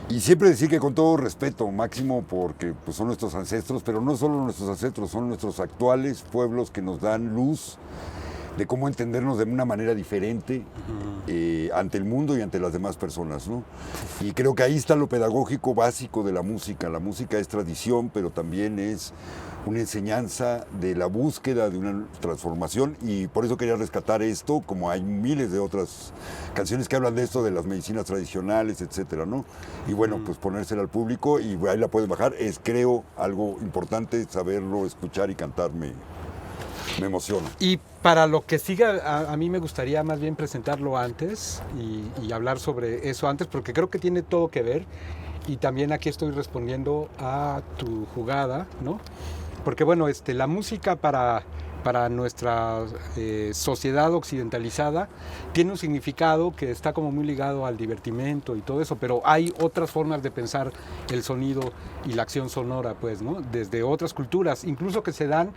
S1: Y siempre decir que con todo respeto, máximo, porque pues, son nuestros ancestros, pero no solo nuestros ancestros, son nuestros actuales pueblos que nos dan luz de cómo entendernos de una manera diferente ante el mundo y ante las demás personas, ¿no? Y creo que ahí está lo pedagógico básico de la música. La música es tradición, pero también es una enseñanza de la búsqueda de una transformación, y por eso quería rescatar esto, como hay miles de otras canciones que hablan de esto, de las medicinas tradicionales, etcétera, ¿no? Y bueno, pues ponérsela al público, y ahí la pueden bajar. Es, creo, algo importante saberlo, escuchar y cantar, me emociona.
S2: Y para lo que siga, a mí me gustaría más bien presentarlo antes y hablar sobre eso antes, porque creo que tiene todo que ver, y también aquí estoy respondiendo a tu jugada, ¿no? Porque bueno, la música para nuestra sociedad occidentalizada tiene un significado que está como muy ligado al divertimento y todo eso, pero hay otras formas de pensar el sonido y la acción sonora, pues, ¿no? Desde otras culturas, incluso que se dan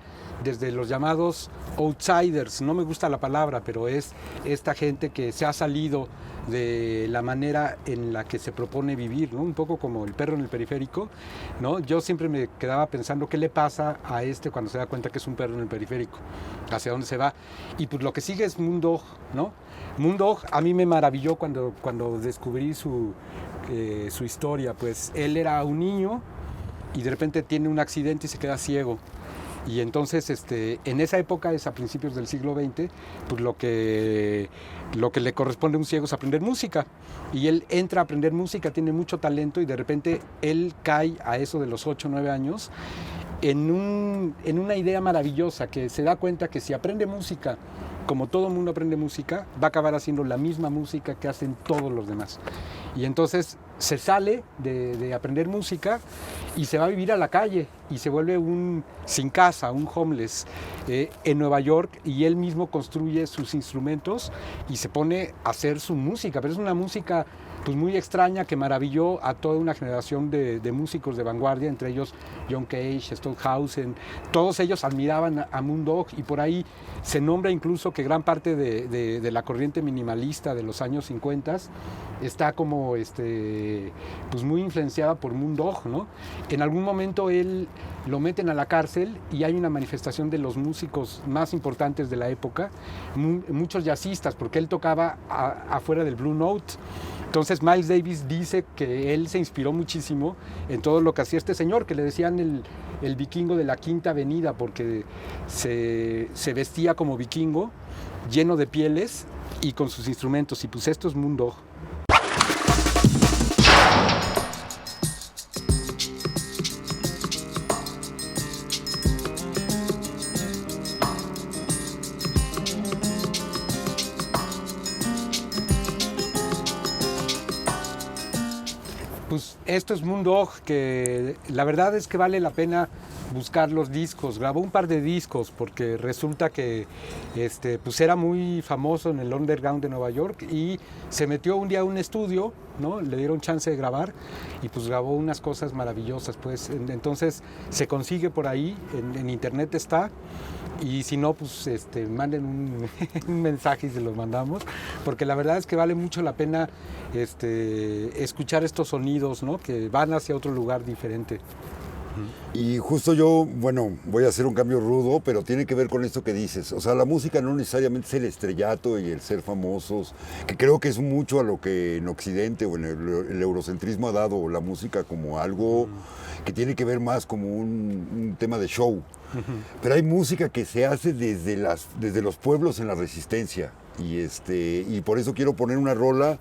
S2: desde los llamados outsiders, no me gusta la palabra, pero es esta gente que se ha salido de la manera en la que se propone vivir, ¿no? Un poco como el perro en el periférico, ¿no? Yo siempre me quedaba pensando qué le pasa a cuando se da cuenta que es un perro en el periférico, hacia dónde se va. Y pues lo que sigue es Moon Dog, ¿no? Moon Dog a mí me maravilló cuando descubrí su historia. Pues él era un niño y de repente tiene un accidente y se queda ciego. Y entonces en esa época, es a principios del siglo XX, pues lo que le corresponde a un ciego es aprender música. Y él entra a aprender música, tiene mucho talento, y de repente él cae a eso de los 8 o 9 años en una idea maravillosa, que se da cuenta que si aprende música, como todo el mundo aprende música, va a acabar haciendo la misma música que hacen todos los demás. Y entonces se sale de aprender música y se va a vivir a la calle. y se vuelve un sin casa, un homeless en Nueva York, y él mismo construye sus instrumentos y se pone a hacer su música, pero es una música pues muy extraña que maravilló a toda una generación de músicos de vanguardia, entre ellos John Cage, Stockhausen. Todos ellos admiraban a Moondog, y por ahí se nombra incluso que gran parte de la corriente minimalista de los años 50 está como pues muy influenciada por Moondog, ¿no? En algún momento él lo meten a la cárcel y hay una manifestación de los músicos más importantes de la época, muchos jazzistas, porque él tocaba afuera del Blue Note. Entonces Miles Davis dice que él se inspiró muchísimo en todo lo que hacía este señor, que le decían el vikingo de la Quinta Avenida, porque se vestía como vikingo, lleno de pieles y con sus instrumentos, y pues esto es Moondog. Pues esto es Moondog, que la verdad es que vale la pena buscar los discos. Grabó un par de discos porque resulta que pues era muy famoso en el underground de Nueva York, y se metió un día a un estudio, ¿no? Le dieron chance de grabar y pues grabó unas cosas maravillosas. Pues entonces se consigue por ahí, en internet está. Y si no, pues manden un mensaje y se los mandamos, porque la verdad es que vale mucho la pena escuchar estos sonidos, ¿no? Que van hacia otro lugar diferente.
S1: Y justo yo, bueno, voy a hacer un cambio rudo, pero tiene que ver con esto que dices. O sea, la música no necesariamente es el estrellato y el ser famosos, que creo que es mucho a lo que en Occidente o en el eurocentrismo ha dado la música como algo que tiene que ver más como un tema de show. Pero hay música que se hace desde los pueblos en la resistencia, y por eso quiero poner una rola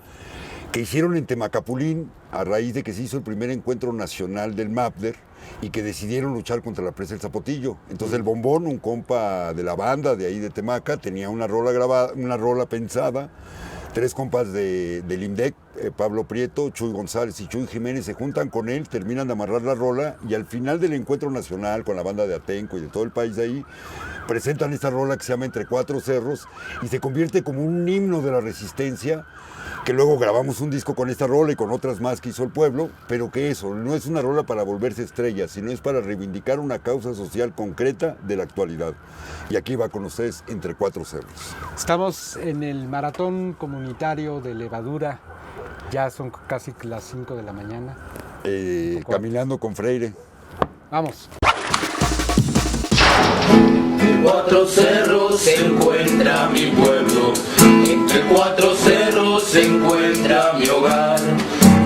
S1: que hicieron en Temacapulín a raíz de que se hizo el primer encuentro nacional del MAPDER y que decidieron luchar contra la presa del Zapotillo. Entonces el Bombón, un compa de la banda de ahí de Temaca, tenía una rola grabada, una rola pensada. Tres compas del IMDEC, Pablo Prieto, Chuy González y Chuy Jiménez, se juntan con él, terminan de amarrar la rola, y al final del encuentro nacional con la banda de Atenco y de todo el país de ahí, presentan esta rola que se llama Entre Cuatro Cerros, y se convierte como un himno de la resistencia, que luego grabamos un disco con esta rola y con otras más que hizo el pueblo, pero que eso no es una rola para volverse estrella, sino es para reivindicar una causa social concreta de la actualidad. Y aquí va con ustedes Entre Cuatro Cerros.
S2: Estamos en el maratón comunitario de Levadura, ya son casi las 5 de la mañana.
S1: Caminando con Freire.
S2: Vamos.
S12: Entre cuatro cerros se encuentra mi pueblo, entre cuatro cerros se encuentra mi hogar,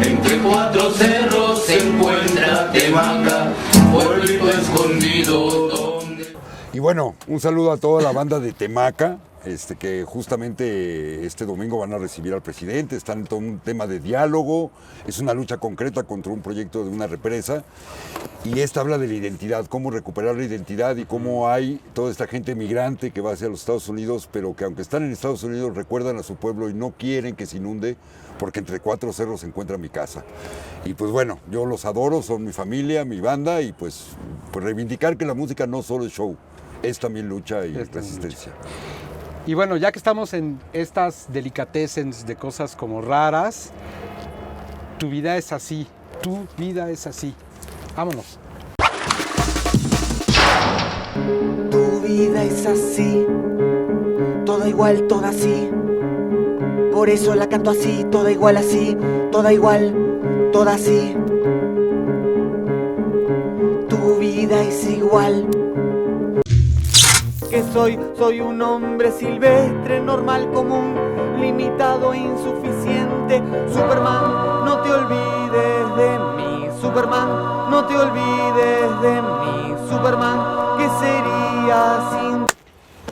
S12: entre cuatro cerros se encuentra Temaca, pueblito escondido donde...
S1: Y bueno, un saludo a toda la banda de Temaca, que justamente este domingo van a recibir al presidente. Están en todo un tema de diálogo, es una lucha concreta contra un proyecto de una represa, y esta habla de la identidad, cómo recuperar la identidad y cómo hay toda esta gente migrante que va hacia los Estados Unidos, pero que aunque están en Estados Unidos recuerdan a su pueblo y no quieren que se inunde, porque entre cuatro cerros se encuentra mi casa. Y pues bueno, yo los adoro, son mi familia, mi banda, y pues reivindicar que la música no solo es show, es también lucha y resistencia.
S2: Y bueno, ya que estamos en estas delicatessens de cosas como raras, tu vida es así, tu vida es así. Vámonos.
S13: Tu vida es así, toda igual, toda así. Por eso la canto así, toda igual así, toda igual, toda así. Tu vida es igual. Que soy un hombre silvestre, normal, común, limitado, insuficiente. Superman, no te olvides de mí. Superman, no te olvides de mí. Superman, ¿qué sería sin...?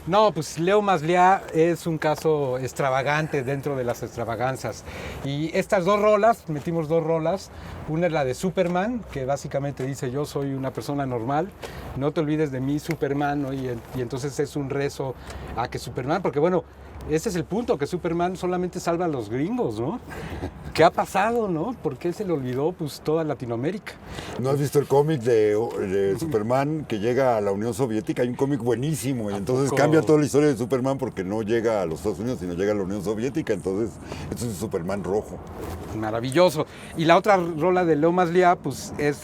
S2: No, pues Leo Masliá es un caso extravagante dentro de las extravaganzas. Y estas dos rolas, metimos dos rolas. Una es la de Superman, que básicamente dice: yo soy una persona normal, no te olvides de mí, Superman, ¿no? Y entonces es un rezo a que Superman, porque bueno, ese es el punto, que Superman solamente salva a los gringos, ¿no? ¿qué ha pasado, no? ¿Por qué se le olvidó pues toda Latinoamérica?
S1: ¿No has visto el cómic de Superman que llega a la Unión Soviética? Hay un cómic buenísimo y entonces cambia toda la historia de Superman porque no llega a los Estados Unidos, sino llega a la Unión Soviética, entonces es un Superman rojo.
S2: Maravilloso. Y la otra rola de Leo Maslia, pues es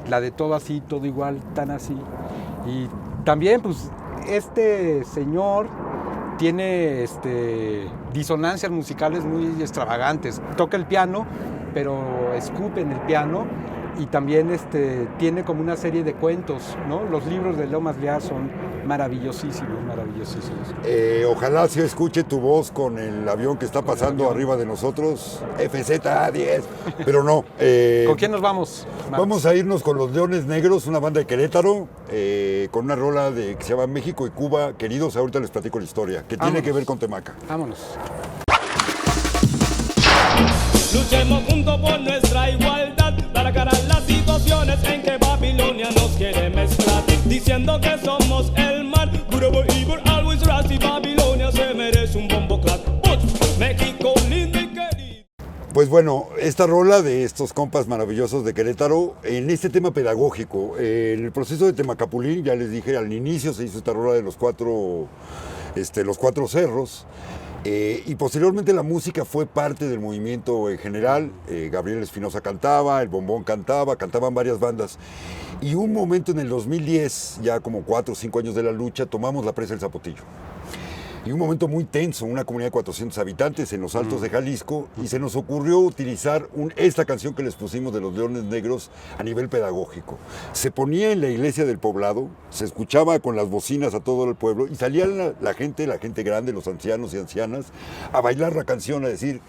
S2: la de Todo Así, Todo Igual, Tan Así. Y también, pues, este señor tiene disonancias musicales muy extravagantes. Toca el piano, pero escupe en el piano. Y también tiene como una serie de cuentos, ¿no? Los libros de Leo Maslia son maravillosísimos, maravillosísimos.
S1: Ojalá se escuche tu voz con el avión que está pasando arriba de nosotros, FZ-10, pero no.
S2: ¿Con quién nos vamos, Max?
S1: Vamos a irnos con Los Leones Negros, una banda de Querétaro, con una rola que se llama México y Cuba, queridos, ahorita les platico la historia, que tiene que ver con Temaca.
S2: Vámonos.
S14: Luchemos juntos por nuestra igualdad para ganar las situaciones en que Babilonia nos quiere mezclar, diciendo que somos el mal. Whatever evil always rise y Babilonia se merece un bombo clap. México lindo y querido.
S1: Pues bueno, esta rola de estos compas maravillosos de Querétaro, en este tema pedagógico, en el proceso de Temacapulín, ya les dije, al inicio se hizo esta rola de los cuatro cerros. Y posteriormente la música fue parte del movimiento en general. Gabriel Espinosa cantaba, El Bombón cantaba, cantaban varias bandas. Y un momento en el 2010, ya como 4 o 5 años de la lucha, tomamos la presa del Zapotillo. Y un momento muy tenso, una comunidad de 400 habitantes en los Altos de Jalisco, y se nos ocurrió utilizar esta canción que les pusimos de Los Leones Negros a nivel pedagógico. Se ponía en la iglesia del poblado, se escuchaba con las bocinas a todo el pueblo, y salía la gente grande, los ancianos y ancianas, a bailar la canción, a decir,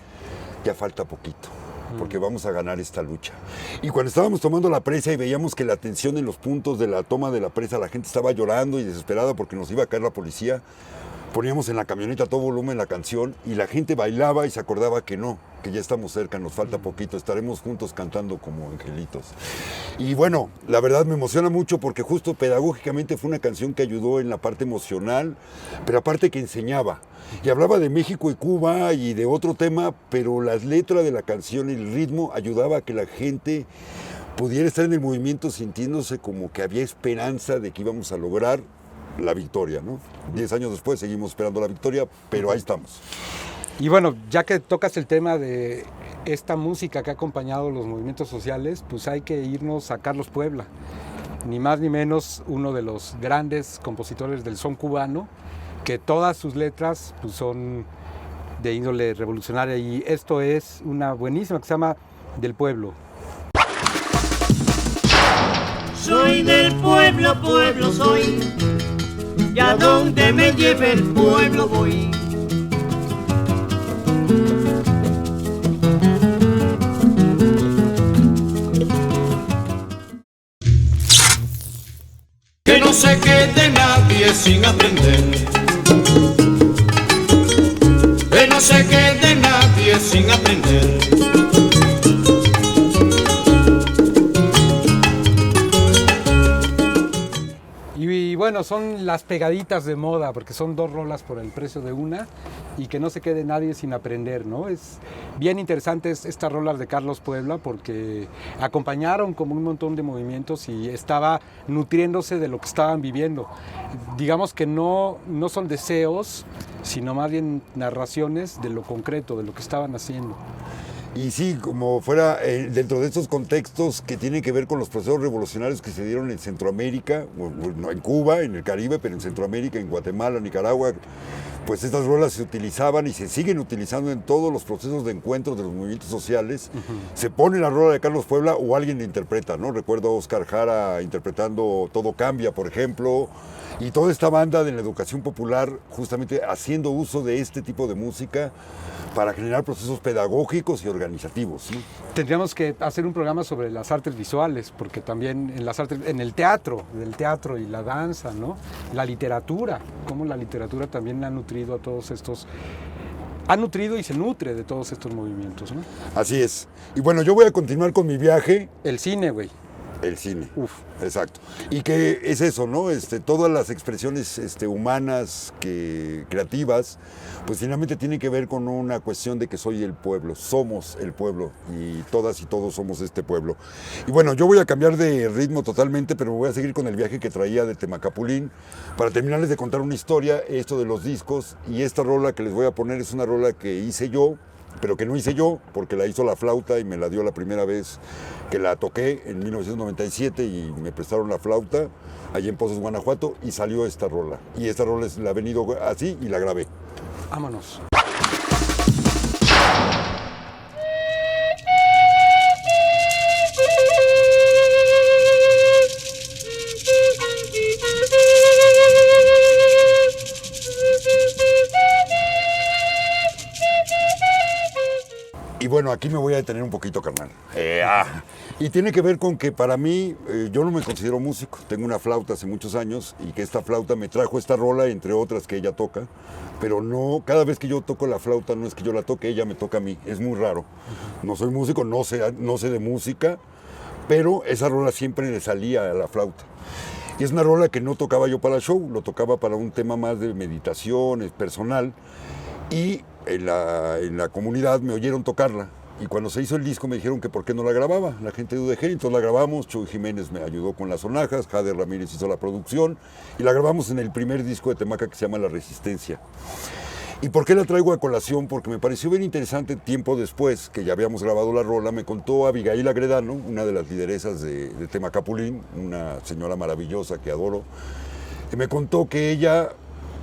S1: ya falta poquito, porque vamos a ganar esta lucha. Y cuando estábamos tomando la presa y veíamos que la tensión en los puntos de la toma de la presa, la gente estaba llorando y desesperada porque nos iba a caer la policía, poníamos en la camioneta a todo volumen la canción y la gente bailaba y se acordaba que no, que ya estamos cerca, nos falta poquito, estaremos juntos cantando como angelitos. Y bueno, la verdad me emociona mucho porque justo pedagógicamente fue una canción que ayudó en la parte emocional, pero aparte que enseñaba. Y hablaba de México y Cuba y de otro tema, pero las letras de la canción y el ritmo ayudaba a que la gente pudiera estar en el movimiento sintiéndose como que había esperanza de que íbamos a lograr la victoria, ¿no? 10 años después seguimos esperando la victoria, pero ahí estamos.
S2: Y bueno, ya que tocas el tema de esta música que ha acompañado los movimientos sociales, pues hay que irnos a Carlos Puebla. Ni más ni menos uno de los grandes compositores del son cubano, que todas sus letras pues, son de índole revolucionaria. Y esto es una buenísima que se llama Del Pueblo.
S15: Soy del pueblo, pueblo soy, y a donde me lleve el pueblo voy.
S8: Que no se quede nadie sin aprender. Que no se quede nadie sin aprender.
S2: Y bueno, son las pegaditas de moda, porque son 2 rolas por el precio de una, y que no se quede nadie sin aprender, ¿no? Es bien interesante estas rolas de Carlos Puebla, porque acompañaron como un montón de movimientos y estaba nutriéndose de lo que estaban viviendo. Digamos que no son deseos, sino más bien narraciones de lo concreto, de lo que estaban haciendo.
S1: Y sí, como fuera dentro de estos contextos que tienen que ver con los procesos revolucionarios que se dieron en Centroamérica, no en Cuba, en el Caribe, pero en Centroamérica, en Guatemala, Nicaragua, pues estas rolas se utilizaban y se siguen utilizando en todos los procesos de encuentro de los movimientos sociales. Se pone la rola de Carlos Puebla o alguien la interpreta, ¿no? Recuerdo a Oscar Jara interpretando Todo Cambia, por ejemplo, y toda esta banda de la educación popular justamente haciendo uso de este tipo de música para generar procesos pedagógicos y organizativos, ¿no?
S2: Tendríamos que hacer un programa sobre las artes visuales, porque también en el teatro y la danza, ¿no? La literatura, cómo la literatura también ha nutrido a todos estos, ha nutrido y se nutre de todos estos movimientos, ¿no?
S1: Así es. Y bueno, yo voy a continuar con mi viaje.
S2: El cine, güey.
S1: El cine. Exacto. Y que es eso, ¿no? Todas las expresiones humanas, creativas, pues finalmente tienen que ver con una cuestión de que soy el pueblo, somos el pueblo y todas y todos somos este pueblo. Y bueno, yo voy a cambiar de ritmo totalmente, pero voy a seguir con el viaje que traía de Temacapulín para terminarles de contar una historia, esto de los discos, y esta rola que les voy a poner es una rola que hice yo, pero que no hice yo, porque la hizo La Flauta y me la dio la primera vez que la toqué en 1997 y me prestaron la flauta allí en Pozos, Guanajuato, y salió esta rola. Y esta rola la ha venido así y la grabé.
S2: Vámonos.
S1: Y bueno, aquí me voy a detener un poquito, carnal. Y tiene que ver con que para mí, yo no me considero músico. Tengo una flauta hace muchos años y que esta flauta me trajo esta rola, entre otras que ella toca. Pero no, cada vez que yo toco la flauta, no es que yo la toque, ella me toca a mí. Es muy raro. No soy músico, no sé de música, pero esa rola siempre le salía a la flauta. Y es una rola que no tocaba yo para el show, lo tocaba para un tema más de meditación, personal. Y en la comunidad me oyeron tocarla. Y cuando se hizo el disco me dijeron que por qué no la grababa la gente de UDG. Entonces la grabamos, Chuy Jiménez me ayudó con las sonajas, Jader Ramírez hizo la producción y la grabamos en el primer disco de Temaca que se llama La Resistencia. ¿Y por qué la traigo a colación? Porque me pareció bien interesante tiempo después, que ya habíamos grabado la rola, me contó Abigail Agredano, una de las lideresas de Temacapulín, una señora maravillosa que adoro, y me contó que ella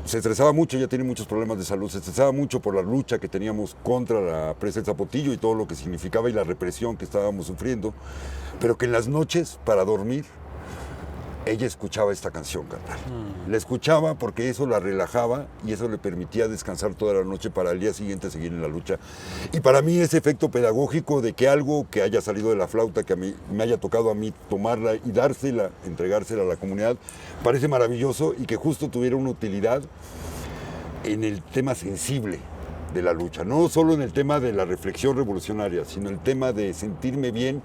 S1: se estresaba mucho, ella tiene muchos problemas de salud, se estresaba mucho por la lucha que teníamos contra la presa del Zapotillo y todo lo que significaba y la represión que estábamos sufriendo, pero que en las noches, para dormir, ella escuchaba esta canción, carnal. La escuchaba porque eso la relajaba y eso le permitía descansar toda la noche para el día siguiente seguir en la lucha. Y para mí ese efecto pedagógico de que algo que haya salido de la flauta, que a mí me haya tocado a mí tomarla y dársela, entregársela a la comunidad, parece maravilloso y que justo tuviera una utilidad en el tema sensible de la lucha, no solo en el tema de la reflexión revolucionaria, sino el tema de sentirme bien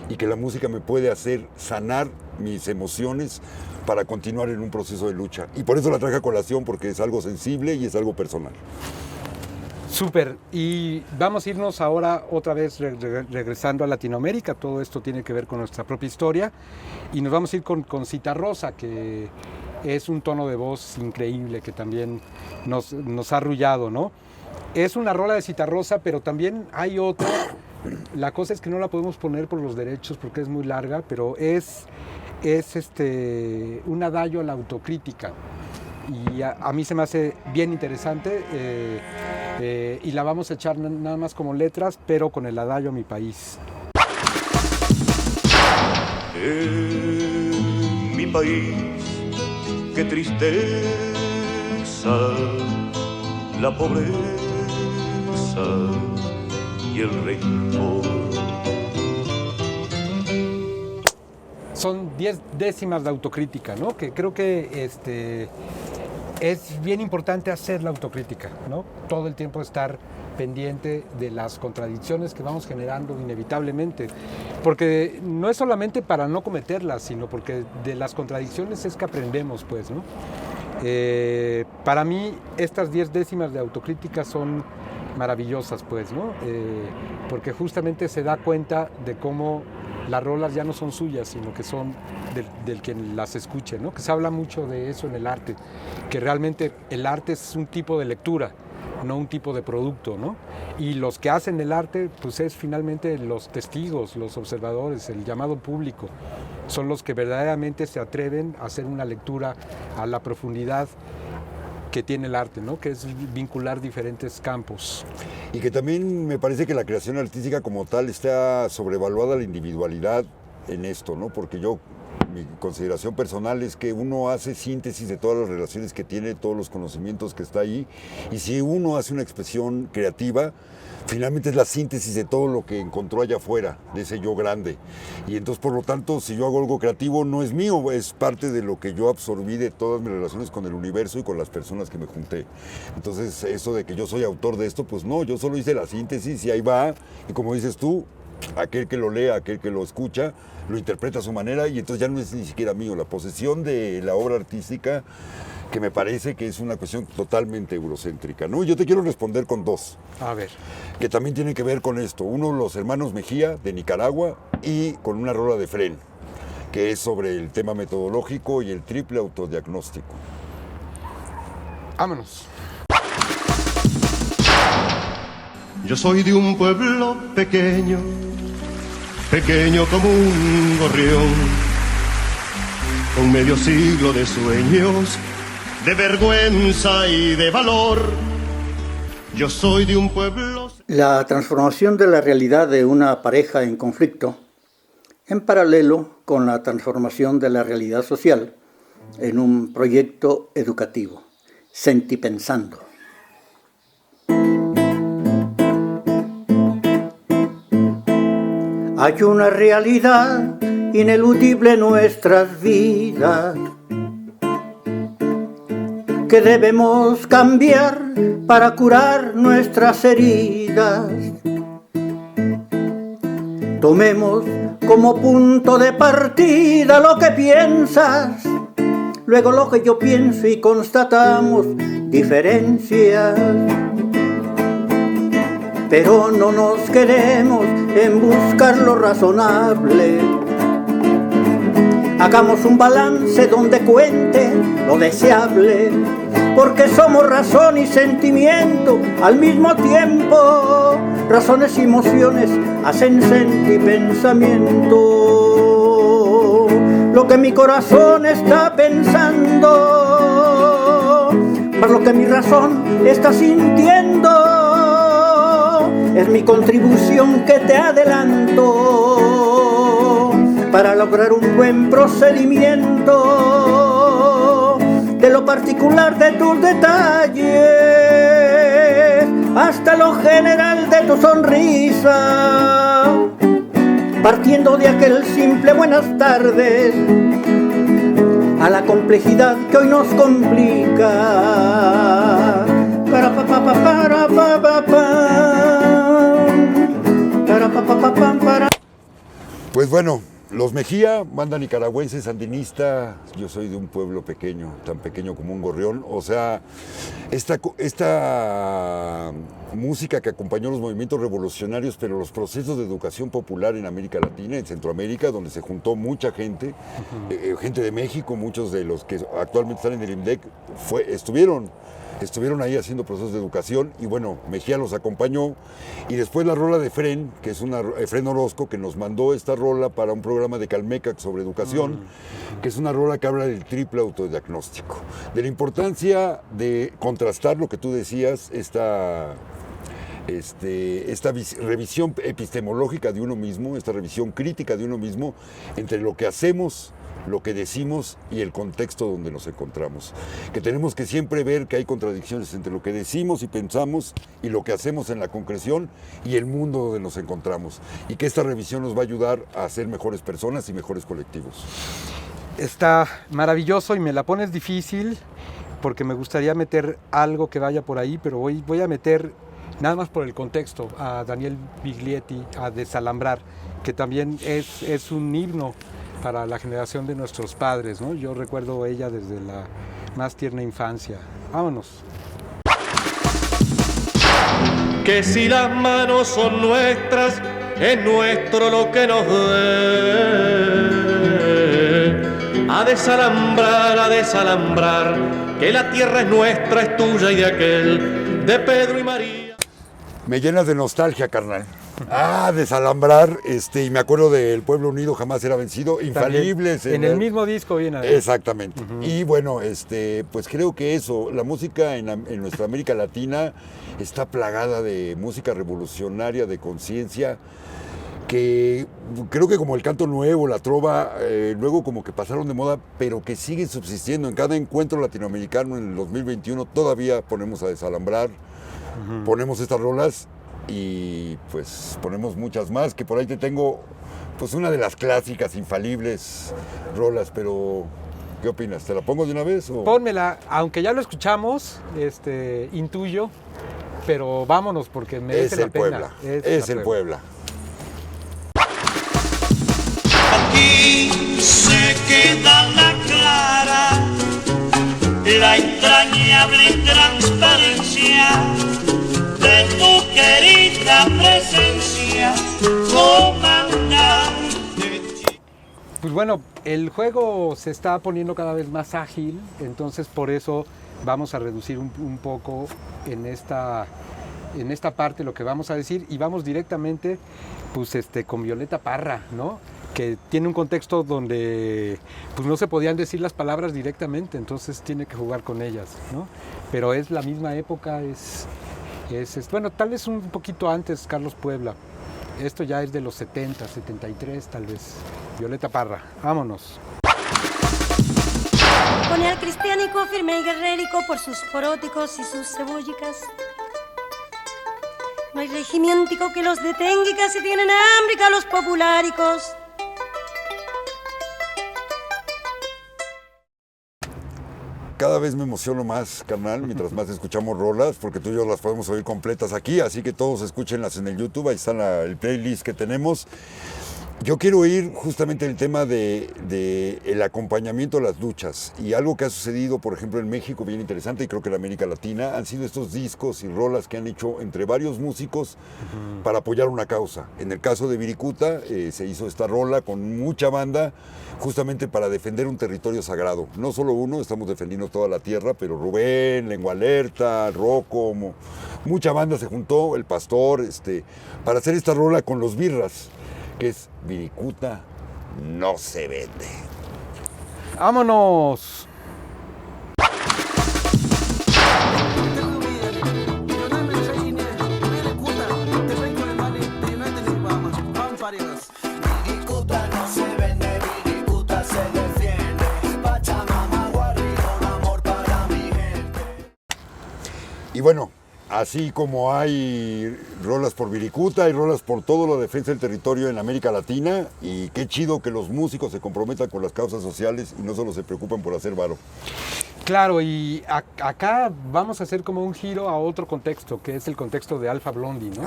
S1: y que la música me puede hacer sanar mis emociones para continuar en un proceso de lucha. Y por eso la traje a colación, porque es algo sensible y es algo personal.
S2: Súper, y vamos a irnos ahora otra vez regresando a Latinoamérica. Todo esto tiene que ver con nuestra propia historia y nos vamos a ir con Citarrosa, que es un tono de voz increíble que también nos ha arrullado, ¿no? Es una rola de Citarrosa, pero también hay otra. La cosa es que no la podemos poner por los derechos porque es muy larga, pero es un adagio a la autocrítica. Y a mí se me hace bien interesante y la vamos a echar nada más como letras, pero con el adagio a mi país.
S7: En mi país, qué tristeza, la pobreza y el rencor.
S2: Son 10 décimas de autocrítica, ¿no? Que creo que es bien importante hacer la autocrítica, ¿no? Todo el tiempo estar pendiente de las contradicciones que vamos generando inevitablemente, porque no es solamente para no cometerlas, sino porque de las contradicciones es que aprendemos, pues, ¿no? Para mí estas 10 décimas de autocrítica son maravillosas, pues, ¿no? Porque justamente se da cuenta de cómo las rolas ya no son suyas, sino que son del quien las escuche, ¿no? Que se habla mucho de eso en el arte, que realmente el arte es un tipo de lectura, no un tipo de producto, ¿no? Y los que hacen el arte, pues es finalmente los testigos, los observadores, el llamado público, son los que verdaderamente se atreven a hacer una lectura a la profundidad que tiene el arte, ¿no? Que es vincular diferentes campos.
S1: Y que también me parece que la creación artística como tal está sobrevaluada la individualidad en esto, ¿no? Porque mi consideración personal es que uno hace síntesis de todas las relaciones que tiene, todos los conocimientos que está ahí, y si uno hace una expresión creativa, finalmente es la síntesis de todo lo que encontró allá afuera, de ese yo grande. Y entonces, por lo tanto, si yo hago algo creativo, no es mío, es parte de lo que yo absorbí de todas mis relaciones con el universo y con las personas que me junté. Entonces, eso de que yo soy autor de esto, pues no, yo solo hice la síntesis y ahí va, y como dices tú, aquel que lo lee, aquel que lo escucha, lo interpreta a su manera y entonces ya no es ni siquiera mío. La posesión de la obra artística, que me parece que es una cuestión totalmente eurocéntrica, ¿no? Yo te quiero responder con dos.
S2: A ver.
S1: Que también tienen que ver con esto. Uno, los hermanos Mejía, de Nicaragua, y con una rola de Fren, que es sobre el tema metodológico y el triple autodiagnóstico.
S2: Vámonos.
S16: Yo soy de un pueblo pequeño, pequeño como un gorrión, con medio siglo de sueños, de vergüenza y de valor. Yo soy de un pueblo...
S17: La transformación de la realidad de una pareja en conflicto, en paralelo con la transformación de la realidad social en un proyecto educativo, Sentipensando. Hay una realidad ineludible en nuestras vidas que debemos cambiar para curar nuestras heridas. Tomemos como punto de partida lo que piensas, luego lo que yo pienso y constatamos diferencias. Pero no nos quedemos en buscar lo razonable. Hagamos un balance donde cuente lo deseable, porque somos razón y sentimiento al mismo tiempo. Razones y emociones hacen sentipensamiento. Lo que mi corazón está pensando, por lo que mi razón está sintiendo, es mi contribución que te adelanto para lograr un buen procedimiento de lo particular de tus detalles hasta lo general de tu sonrisa, partiendo de aquel simple buenas tardes a la complejidad que hoy nos complica. Para pa pa pa para pa pa pa.
S1: Pues bueno, los Mejía, banda nicaragüense sandinista. Yo soy de un pueblo pequeño, tan pequeño como un gorrión. O sea, esta música que acompañó los movimientos revolucionarios, pero los procesos de educación popular en América Latina, en Centroamérica, donde se juntó mucha gente, gente de México, muchos de los que actualmente están en el IMDEC, estuvieron ahí haciendo procesos de educación y bueno, Mejía los acompañó y después la rola de Fren, que es Fren Orozco, que nos mandó esta rola para un programa de Calmecac sobre educación, que es una rola que habla del triple autodiagnóstico, de la importancia de contrastar lo que tú decías, esta revisión epistemológica de uno mismo, esta revisión crítica de uno mismo entre lo que hacemos, lo que decimos y el contexto donde nos encontramos. Que tenemos que siempre ver que hay contradicciones entre lo que decimos y pensamos y lo que hacemos en la concreción y el mundo donde nos encontramos. Y que esta revisión nos va a ayudar a ser mejores personas y mejores colectivos.
S2: Está maravilloso y me la pones difícil porque me gustaría meter algo que vaya por ahí, pero voy a meter, nada más por el contexto, a Daniel Biglietti, a Desalambrar, que también es un himno para la generación de nuestros padres, ¿no? Yo recuerdo ella desde la más tierna infancia. Vámonos.
S14: Que si las manos son nuestras, es nuestro lo que nos dé. A desalambrar, que la tierra es nuestra, es tuya y de aquel, de Pedro y María.
S1: Me llenas de nostalgia, carnal. Desalambrar, y me acuerdo del Pueblo Unido jamás será vencido, infalibles.
S2: En el mismo disco viene.
S1: Exactamente. Y bueno, pues creo que eso, la música en nuestra América Latina está plagada de música revolucionaria, de conciencia, que creo que como el canto nuevo, la trova, luego como que pasaron de moda, pero que siguen subsistiendo. En cada encuentro latinoamericano en el 2021 todavía ponemos a Desalambrar, ponemos estas rolas. Y pues ponemos muchas más, que por ahí te tengo pues una de las clásicas, infalibles rolas, pero ¿qué opinas? ¿Te la pongo de una vez? O?
S2: Pónmela, aunque ya lo escuchamos, intuyo, pero vámonos porque merece la pena.
S1: Es el Puebla.
S15: la entrañable transparencia de tu querida presencia, comandante.
S2: Pues bueno, el juego se está poniendo cada vez más ágil, entonces por eso vamos a reducir un poco en esta parte lo que vamos a decir y vamos directamente pues, con Violeta Parra, ¿no? Que tiene un contexto donde pues, no se podían decir las palabras directamente, entonces tiene que jugar con ellas, ¿no? Pero es la misma época, bueno, tal vez un poquito antes Carlos Puebla. Esto ya es de los 70, 73 tal vez. Violeta Parra, vámonos.
S18: Pone al cristiánico firme y guerrérico por sus poróticos y sus cebollicas. No hay regimientico que los detenga y casi tienen hambre a los populáricos.
S1: Cada vez me emociono más, carnal, mientras más escuchamos rolas, porque tú y yo las podemos oír completas aquí, así que todos escúchenlas en el YouTube, ahí está el playlist que tenemos. Yo quiero oír justamente el tema de el acompañamiento a las luchas y algo que ha sucedido, por ejemplo, en México bien interesante y creo que en América Latina, han sido estos discos y rolas que han hecho entre varios músicos para apoyar una causa. En el caso de Viricuta se hizo esta rola con mucha banda justamente para defender un territorio sagrado. No solo uno, estamos defendiendo toda la tierra, pero Rubén, Lengua Alerta, Rocco, mucha banda se juntó, El Pastor, para hacer esta rola con los Birras, que es Viricuta no se vende.
S2: ¡Vámonos!
S9: Viricuta no se vende, Viricuta se defiende. Pachamama, guarrido, un amor para mi gente.
S1: Y bueno, así como hay rolas por Viricuta, hay rolas por todo la defensa del territorio en América Latina y qué chido que los músicos se comprometan con las causas sociales y no solo se preocupan por hacer varo.
S2: Claro, y acá vamos a hacer como un giro a otro contexto, que es el contexto de Alpha Blondy, ¿no?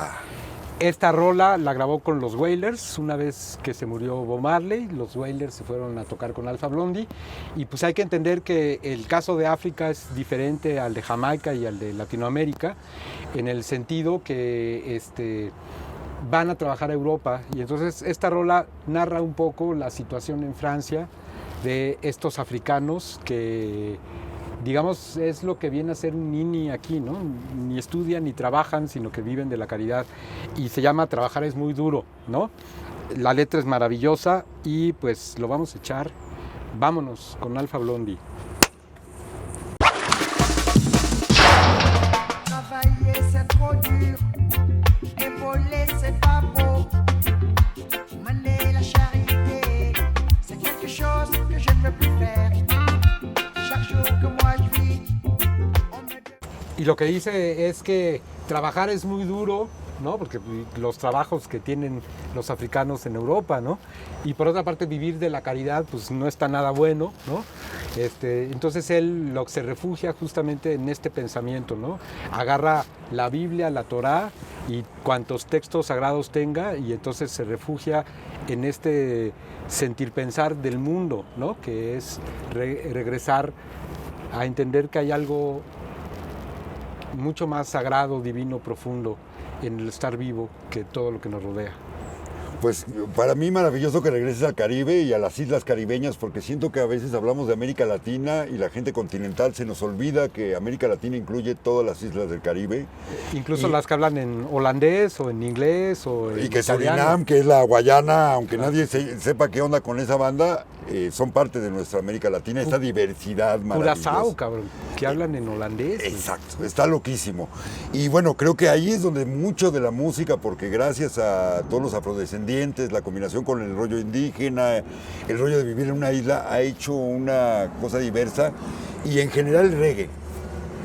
S2: Esta rola la grabó con los Wailers una vez que se murió Bob Marley. Los Wailers se fueron a tocar con Alpha Blondy y pues hay que entender que el caso de África es diferente al de Jamaica y al de Latinoamérica en el sentido que van a trabajar a Europa y entonces esta rola narra un poco la situación en Francia de estos africanos que digamos, es lo que viene a ser un nini aquí, ¿no? Ni estudian ni trabajan, sino que viven de la caridad. Y se llama Trabajar es muy duro, ¿no? La letra es maravillosa y pues lo vamos a echar. Vámonos con Alpha Blondy.
S9: Travailler c'est trop dur, épauler c'est pas beau. Mener la charité, c'est quelque chose que je ne veux plus faire.
S2: Y lo que dice es que trabajar es muy duro, ¿no? Porque los trabajos que tienen los africanos en Europa, ¿no? Y por otra parte vivir de la caridad pues no está nada bueno, ¿no? Entonces él se refugia justamente en este pensamiento, ¿no? Agarra la Biblia, la Torá y cuantos textos sagrados tenga y entonces se refugia en este sentir pensar del mundo, ¿no? Que es regresar a entender que hay algo mucho más sagrado, divino, profundo en el estar vivo que todo lo que nos rodea.
S1: Pues para mí maravilloso que regreses al Caribe y a las islas caribeñas porque siento que a veces hablamos de América Latina y la gente continental se nos olvida que América Latina incluye todas las islas del Caribe.
S2: Incluso las que hablan en holandés o en inglés o en
S1: y que
S2: italiano.
S1: Surinam, que es la Guayana, aunque nadie sepa qué onda con esa banda, son parte de nuestra América Latina, esta diversidad maravillosa.
S2: Curazao, cabrón, que hablan en holandés.
S1: Exacto, está loquísimo. Y bueno, creo que ahí es donde mucho de la música, porque gracias a todos los afrodescendientes, la combinación con el rollo indígena, el rollo de vivir en una isla, ha hecho una cosa diversa. Y en general el reggae,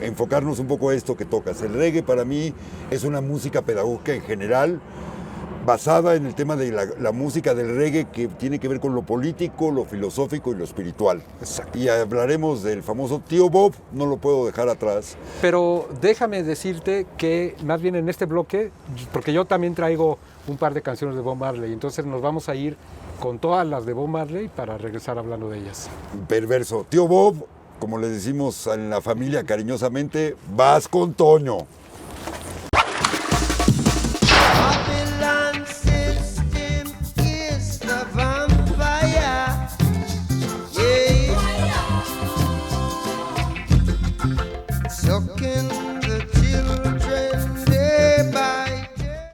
S1: enfocarnos un poco a esto que tocas. El reggae para mí es una música pedagógica en general, basada en el tema de la música del reggae que tiene que ver con lo político, lo filosófico y lo espiritual. Exacto. Y hablaremos del famoso Tío Bob, no lo puedo dejar atrás.
S2: Pero déjame decirte que más bien en este bloque, porque yo también traigo un par de canciones de Bob Marley, entonces nos vamos a ir con todas las de Bob Marley para regresar hablando de ellas.
S1: Perverso. Tío Bob, como le decimos en la familia cariñosamente, vas con Toño.
S19: Babylon system is the vampire. Yeah. Sucking the children day by day.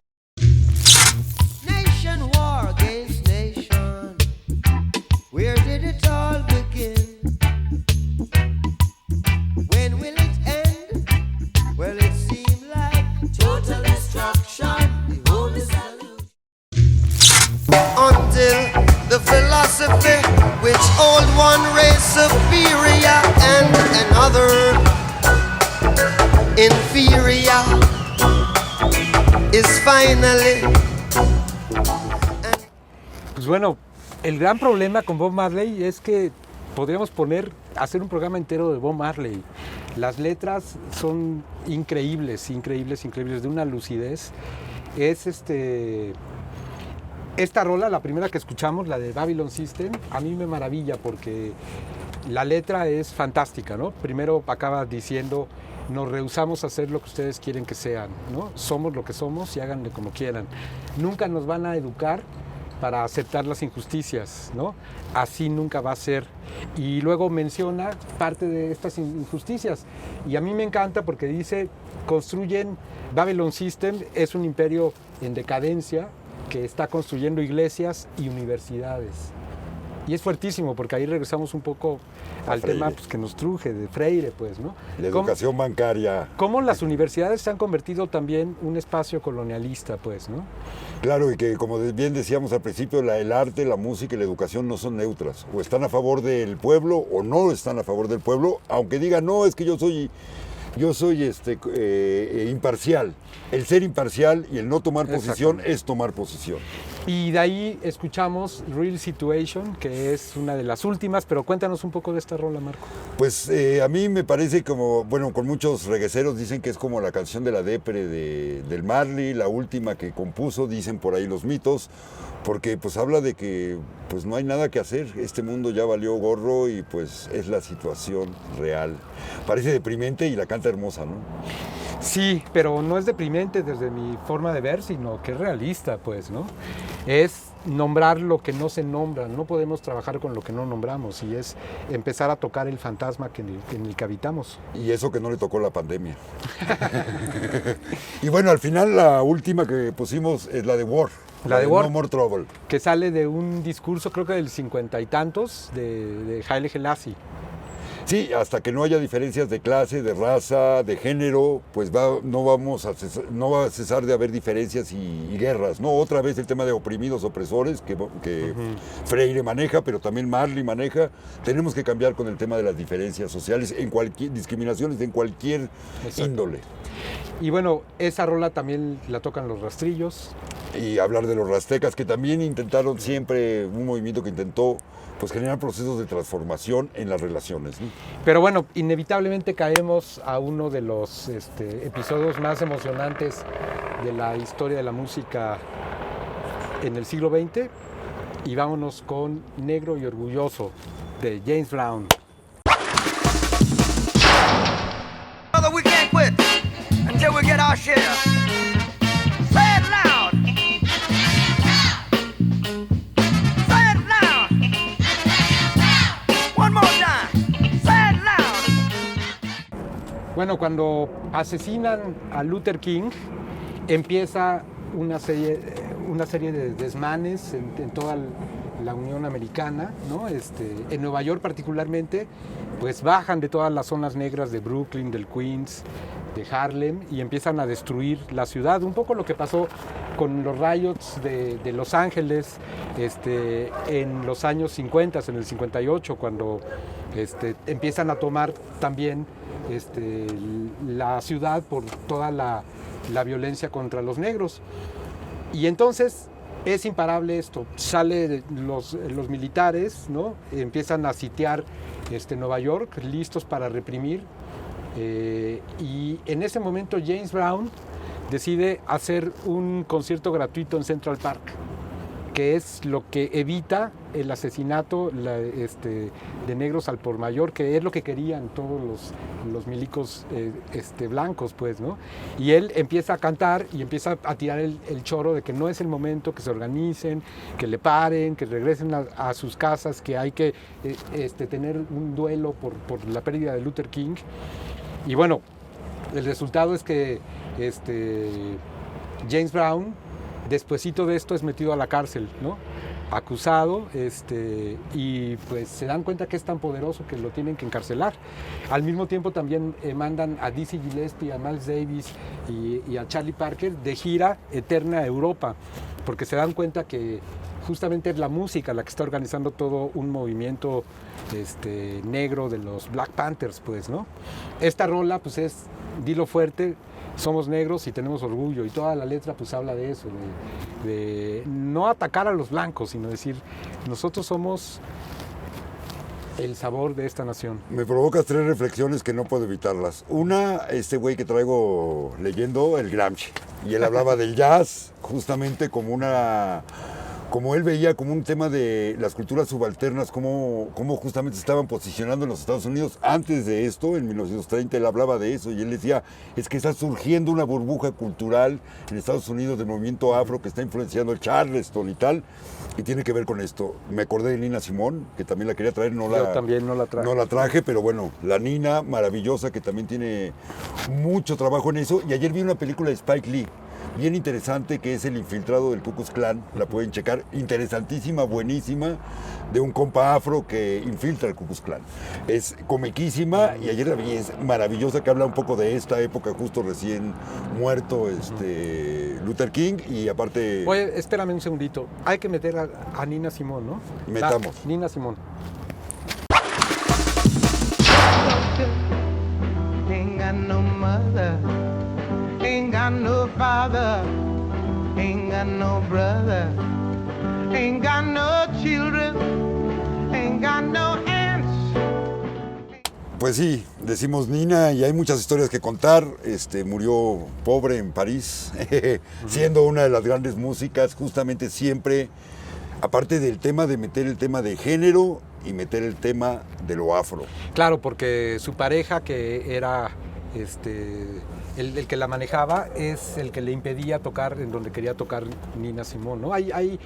S19: Nation war against nation. Where did it all begin? When will it end? Well, it seemed like total destruction. The only solution. Until the philosophy which old one race superior and another inferior is finally.
S2: Pues bueno, el gran problema con Bob Marley es que podríamos hacer un programa entero de Bob Marley. Las letras son increíbles, de una lucidez. Es esta rola, la primera que escuchamos, la de Babylon System, a mí me maravilla porque la letra es fantástica, ¿no? Primero acaba diciendo, nos rehusamos a hacer lo que ustedes quieren que sean, ¿no? Somos lo que somos y háganle como quieran. Nunca nos van a educar para aceptar las injusticias, ¿no? Así nunca va a ser. Y luego menciona parte de estas injusticias. Y a mí me encanta porque dice, Babylon System es un imperio en decadencia que está construyendo iglesias y universidades. Y es fuertísimo porque ahí regresamos un poco al tema pues, que nos truje de Freire, pues, ¿no?
S1: La educación bancaria.
S2: Cómo las universidades se han convertido también un espacio colonialista, pues, ¿no?
S1: Claro, y que como bien decíamos al principio, el arte, la música y la educación no son neutras. O están a favor del pueblo o no están a favor del pueblo, aunque digan, no, es que yo soy imparcial. El ser imparcial y el no tomar posición es tomar posición.
S2: Y de ahí escuchamos Real Situation, que es una de las últimas, pero cuéntanos un poco de esta rola, Marco.
S1: Pues a mí me parece como, bueno, con muchos regueceros dicen que es como la canción de la depre del Marley, la última que compuso, dicen por ahí los mitos, porque pues habla de que pues no hay nada que hacer, este mundo ya valió gorro y pues es la situación real. Parece deprimente y la canta hermosa, ¿no?
S2: Sí, pero no es deprimente desde mi forma de ver, sino que es realista, pues, ¿no? Es nombrar lo que no se nombra, no podemos trabajar con lo que no nombramos y es empezar a tocar el fantasma en el que habitamos.
S1: Y eso que no le tocó la pandemia. Y bueno, al final la última que pusimos es la de War.
S2: La de War,
S1: No More Trouble.
S2: Que sale de un discurso, creo que del 50 y tantos, de Haile Selassie.
S1: Sí, hasta que no haya diferencias de clase, de raza, de género, pues no va a cesar de haber diferencias y guerras, ¿no? Otra vez el tema de oprimidos, opresores, que Freire maneja, pero también Marley maneja. Tenemos que cambiar con el tema de las diferencias sociales, discriminaciones en cualquier índole.
S2: Y bueno, esa rola también la tocan los Rastrillos.
S1: Y hablar de los Rastecas, que también intentaron siempre, un movimiento que intentó pues generar procesos de transformación en las relaciones, ¿no?
S2: Pero bueno, inevitablemente caemos a uno de los episodios más emocionantes de la historia de la música en el siglo XX y vámonos con Negro y Orgulloso de James Brown.
S19: Brother, we can't quit until we get our share. Say it loud. Say it loud. One more time. Say it loud.
S2: Bueno, cuando asesinan a Luther King, empieza una serie de desmanes en toda la Unión Americana, ¿no? En Nueva York particularmente, pues bajan de todas las zonas negras de Brooklyn, del Queens, de Harlem y empiezan a destruir la ciudad. Un poco lo que pasó con los riots de Los Ángeles en los años 50, en el 58, cuando empiezan a tomar también la ciudad por toda la violencia contra los negros. Y entonces es imparable esto. Sale los militares, ¿no? Empiezan a sitiar Nueva York, listos para reprimir. Y en ese momento James Brown decide hacer un concierto gratuito en Central Park, que es lo que evita el asesinato de negros al por mayor, que es lo que querían todos los milicos blancos, pues, ¿no? Y él empieza a cantar y empieza a tirar el choro de que no es el momento, que se organicen, que le paren, que regresen a sus casas, que hay que tener un duelo por la pérdida de Luther King. Y bueno, el resultado es que James Brown, despuesito de esto, es metido a la cárcel, ¿no? Acusado, y pues se dan cuenta que es tan poderoso que lo tienen que encarcelar. Al mismo tiempo también mandan a Dizzy Gillespie, a Miles Davis y a Charlie Parker de gira eterna a Europa, porque se dan cuenta que justamente es la música la que está organizando todo un movimiento negro de los Black Panthers, pues, ¿no? Esta rola, pues, es dilo fuerte, somos negros y tenemos orgullo, y toda la letra pues habla de eso, de no atacar a los blancos, sino decir, nosotros somos el sabor de esta nación.
S1: Me provocas 3 reflexiones que no puedo evitarlas. Una, este güey que traigo leyendo, el Gramsci, y él hablaba del jazz justamente como él veía como un tema de las culturas subalternas, cómo justamente se estaban posicionando en los Estados Unidos. Antes de esto, en 1930, él hablaba de eso y él decía, es que está surgiendo una burbuja cultural en Estados Unidos del movimiento afro que está influenciando el Charleston y tal, y tiene que ver con esto. Me acordé de Nina Simone, que también la quería traer,
S2: Yo también no la traje.
S1: No la traje, pero bueno, la Nina, maravillosa, que también tiene mucho trabajo en eso. Y ayer vi una película de Spike Lee, bien interesante, que es El infiltrado del Ku Klux Klan, la pueden checar, interesantísima, buenísima, de un compa afro que infiltra el Ku Klux Klan. Es comiquísima y ayer la vi, es maravillosa, que habla un poco de esta época, justo recién muerto Luther King, y aparte...
S2: Oye, espérame un segundito, hay que meter a Nina Simone, ¿no?
S1: Metamos.
S2: Nina Simone.
S9: Ain't got no mother, ain't got no father, ain't got no brother, ain't got no children, ain't got no aunts.
S1: Pues sí, decimos Nina y hay muchas historias que contar. Murió pobre en París, siendo una de las grandes músicas, justamente siempre, aparte del tema de meter el tema de género y meter el tema de lo afro.
S2: Claro, porque su pareja, que era el que la manejaba, es el que le impedía tocar en donde quería tocar Nina Simone, ¿no? Hay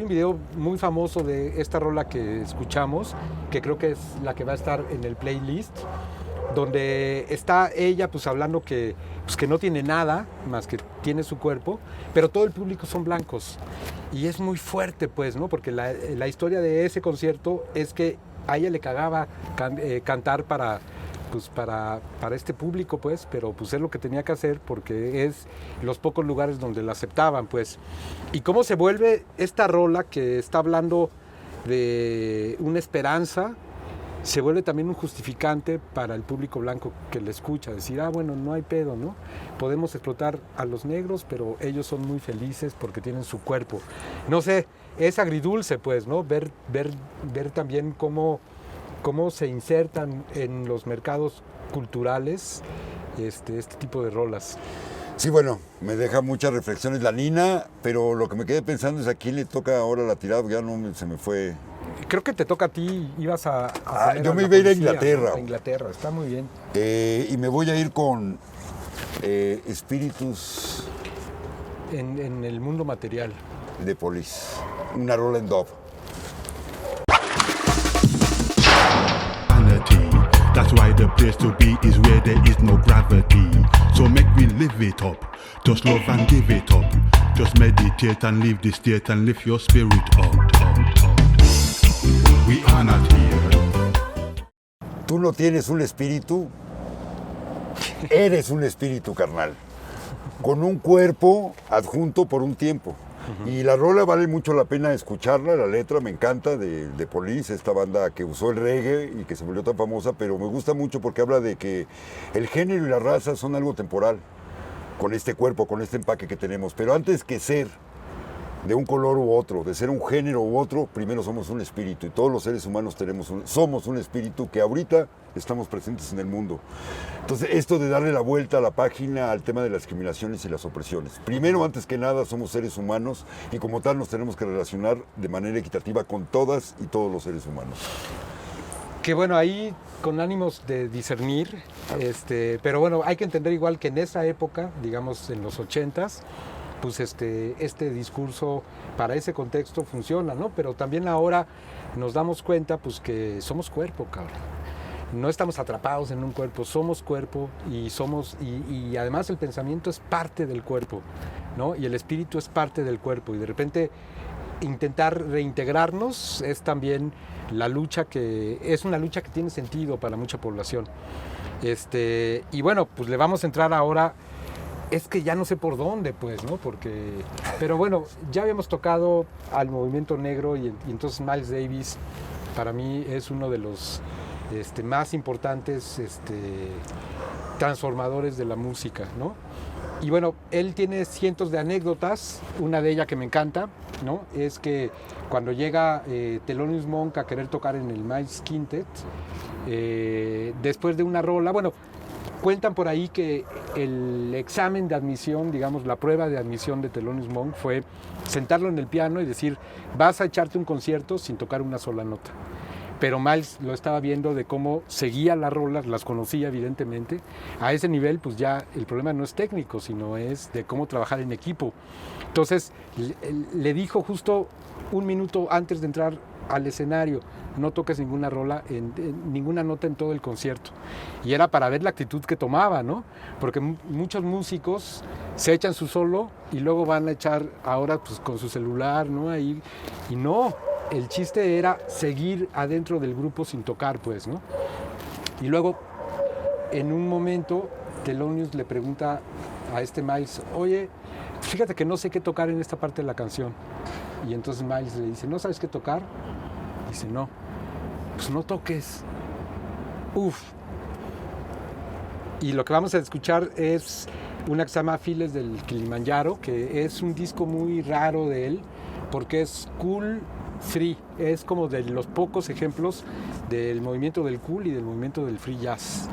S2: un video muy famoso de esta rola que escuchamos, que creo que es la que va a estar en el playlist, donde está ella pues hablando que no tiene nada más que tiene su cuerpo, pero todo el público son blancos. Y es muy fuerte, pues, ¿no? Porque la historia de ese concierto es que a ella le cagaba cantar para este público, pues, pero pues es lo que tenía que hacer porque es los pocos lugares donde la aceptaban, pues. Y cómo se vuelve esta rola que está hablando de una esperanza, se vuelve también un justificante para el público blanco que le escucha, decir, bueno, no hay pedo, ¿no? Podemos explotar a los negros, pero ellos son muy felices porque tienen su cuerpo. No sé, es agridulce, pues, ¿no? Ver también cómo se insertan en los mercados culturales este tipo de rolas.
S1: Sí, bueno, me deja muchas reflexiones la Nina, pero lo que me quedé pensando es a quién le toca ahora la tirada, porque ya se me fue.
S2: Creo que te toca a ti, ibas a
S1: yo me iba a ir a Inglaterra.
S2: ¿no? A Inglaterra, está muy bien.
S1: Y me voy a ir con Espíritus...
S2: En el mundo material.
S1: De Police, una rola en dub.
S20: That's why the place to be is where there is no gravity. So make we live it up. Just love and give it up. Just meditate and leave the state and lift your spirit up. We are not here.
S1: Tú no tienes un espíritu, eres un espíritu, carnal. Con un cuerpo adjunto por un tiempo. Y la rola vale mucho la pena escucharla, la letra me encanta, de Police, esta banda que usó el reggae y que se volvió tan famosa, pero me gusta mucho porque habla de que el género y la raza son algo temporal, con este cuerpo, con este empaque que tenemos. Pero antes que ser de un color u otro, de ser un género u otro, primero somos un espíritu y todos los seres humanos somos un espíritu que ahorita estamos presentes en el mundo. Entonces, esto de darle la vuelta a la página al tema de las discriminaciones y las opresiones. Primero, antes que nada, somos seres humanos y como tal nos tenemos que relacionar de manera equitativa con todas y todos los seres humanos.
S2: Que bueno, ahí con ánimos de discernir, pero bueno, hay que entender igual que en esa época, digamos en los 80s, pues este discurso para ese contexto funciona, ¿no? Pero también ahora nos damos cuenta pues que somos cuerpo, cabrón. No estamos atrapados en un cuerpo, somos cuerpo y además el pensamiento es parte del cuerpo, ¿no? Y el espíritu es parte del cuerpo y de repente intentar reintegrarnos es también la lucha es una lucha que tiene sentido para mucha población. Y bueno, pues le vamos a entrar ahora. Es que ya no sé por dónde, pues, ¿no? Pero bueno, ya habíamos tocado al movimiento negro y entonces Miles Davis para mí es uno de los más importantes transformadores de la música, ¿no? Y bueno, él tiene cientos de anécdotas, una de ellas que me encanta, ¿no? Es que cuando llega Thelonious Monk a querer tocar en el Miles Quintet, después de una rola, bueno, cuentan por ahí que el examen de admisión, digamos, la prueba de admisión de Thelonious Monk fue sentarlo en el piano y decir, vas a echarte un concierto sin tocar una sola nota. Pero Miles lo estaba viendo de cómo seguía las rolas, las conocía evidentemente. A ese nivel, pues ya el problema no es técnico, sino es de cómo trabajar en equipo. Entonces, le dijo justo un minuto antes de entrar al escenario, no toques ninguna rola, ninguna nota en todo el concierto. Y era para ver la actitud que tomaba, ¿no? Porque muchos músicos se echan su solo y luego van a echar ahora pues con su celular, ¿no? Ahí, y no, el chiste era seguir adentro del grupo sin tocar, pues, ¿no? Y luego, en un momento, Thelonious le pregunta a Miles, oye, fíjate que no sé qué tocar en esta parte de la canción. Y entonces Miles le dice, ¿no sabes qué tocar? Dice, no, pues no toques. Uf. Y lo que vamos a escuchar es una que se llama Files del Kilimanjaro, que es un disco muy raro de él, porque es cool free. Es como de los pocos ejemplos del movimiento del cool y del movimiento del free jazz.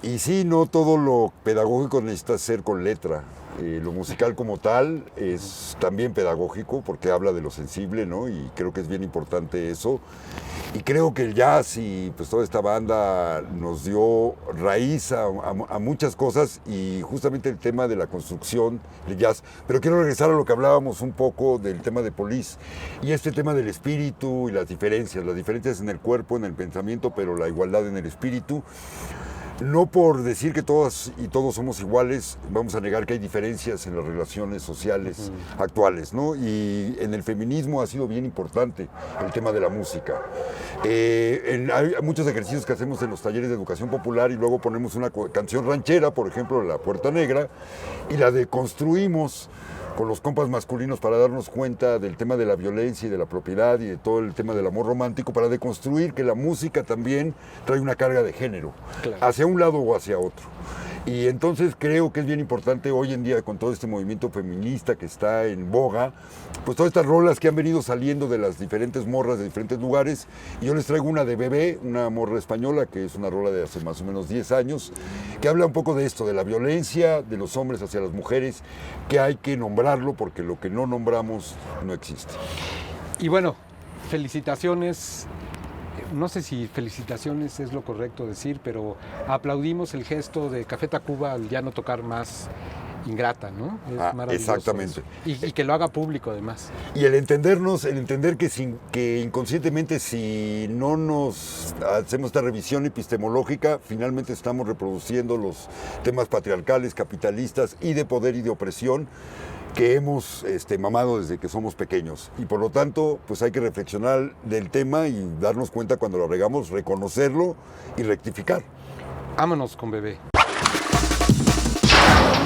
S1: Y sí, no todo lo pedagógico necesita ser con letra. Lo musical como tal es también pedagógico porque habla de lo sensible, ¿no? Y creo que es bien importante eso. Y creo que el jazz y pues toda esta banda nos dio raíz a muchas cosas y justamente el tema de la construcción del jazz. Pero quiero regresar a lo que hablábamos un poco del tema de Police y este tema del espíritu y las diferencias en el cuerpo, en el pensamiento, pero la igualdad en el espíritu. No por decir que todas y todos somos iguales, vamos a negar que hay diferencias en las relaciones sociales actuales, ¿no? Y en el feminismo ha sido bien importante el tema de la música. Hay muchos ejercicios que hacemos en los talleres de educación popular y luego ponemos una canción ranchera, por ejemplo, La Puerta Negra, y la deconstruimos con los compas masculinos para darnos cuenta del tema de la violencia y de la propiedad y de todo el tema del amor romántico, para deconstruir que la música también trae una carga de género, claro, hacia un lado o hacia otro. Y entonces creo que es bien importante hoy en día con todo este movimiento feminista que está en boga, pues todas estas rolas que han venido saliendo de las diferentes morras de diferentes lugares. Y yo les traigo una de Bebé, una morra española, que es una rola de hace más o menos 10 años, que habla un poco de esto, de la violencia de los hombres hacia las mujeres, que hay que nombrarlo porque lo que no nombramos no existe.
S2: Y bueno, felicitaciones. No sé si felicitaciones es lo correcto decir, pero aplaudimos el gesto de Café Tacuba al ya no tocar más Ingrata, ¿no? Es maravilloso.
S1: Exactamente.
S2: Y que lo haga público además.
S1: Y el entender que inconscientemente si no nos hacemos esta revisión epistemológica, finalmente estamos reproduciendo los temas patriarcales, capitalistas y de poder y de opresión que hemos mamado desde que somos pequeños. Y por lo tanto, pues hay que reflexionar del tema y darnos cuenta cuando lo regamos, reconocerlo y rectificar.
S2: Vámonos con Bebé.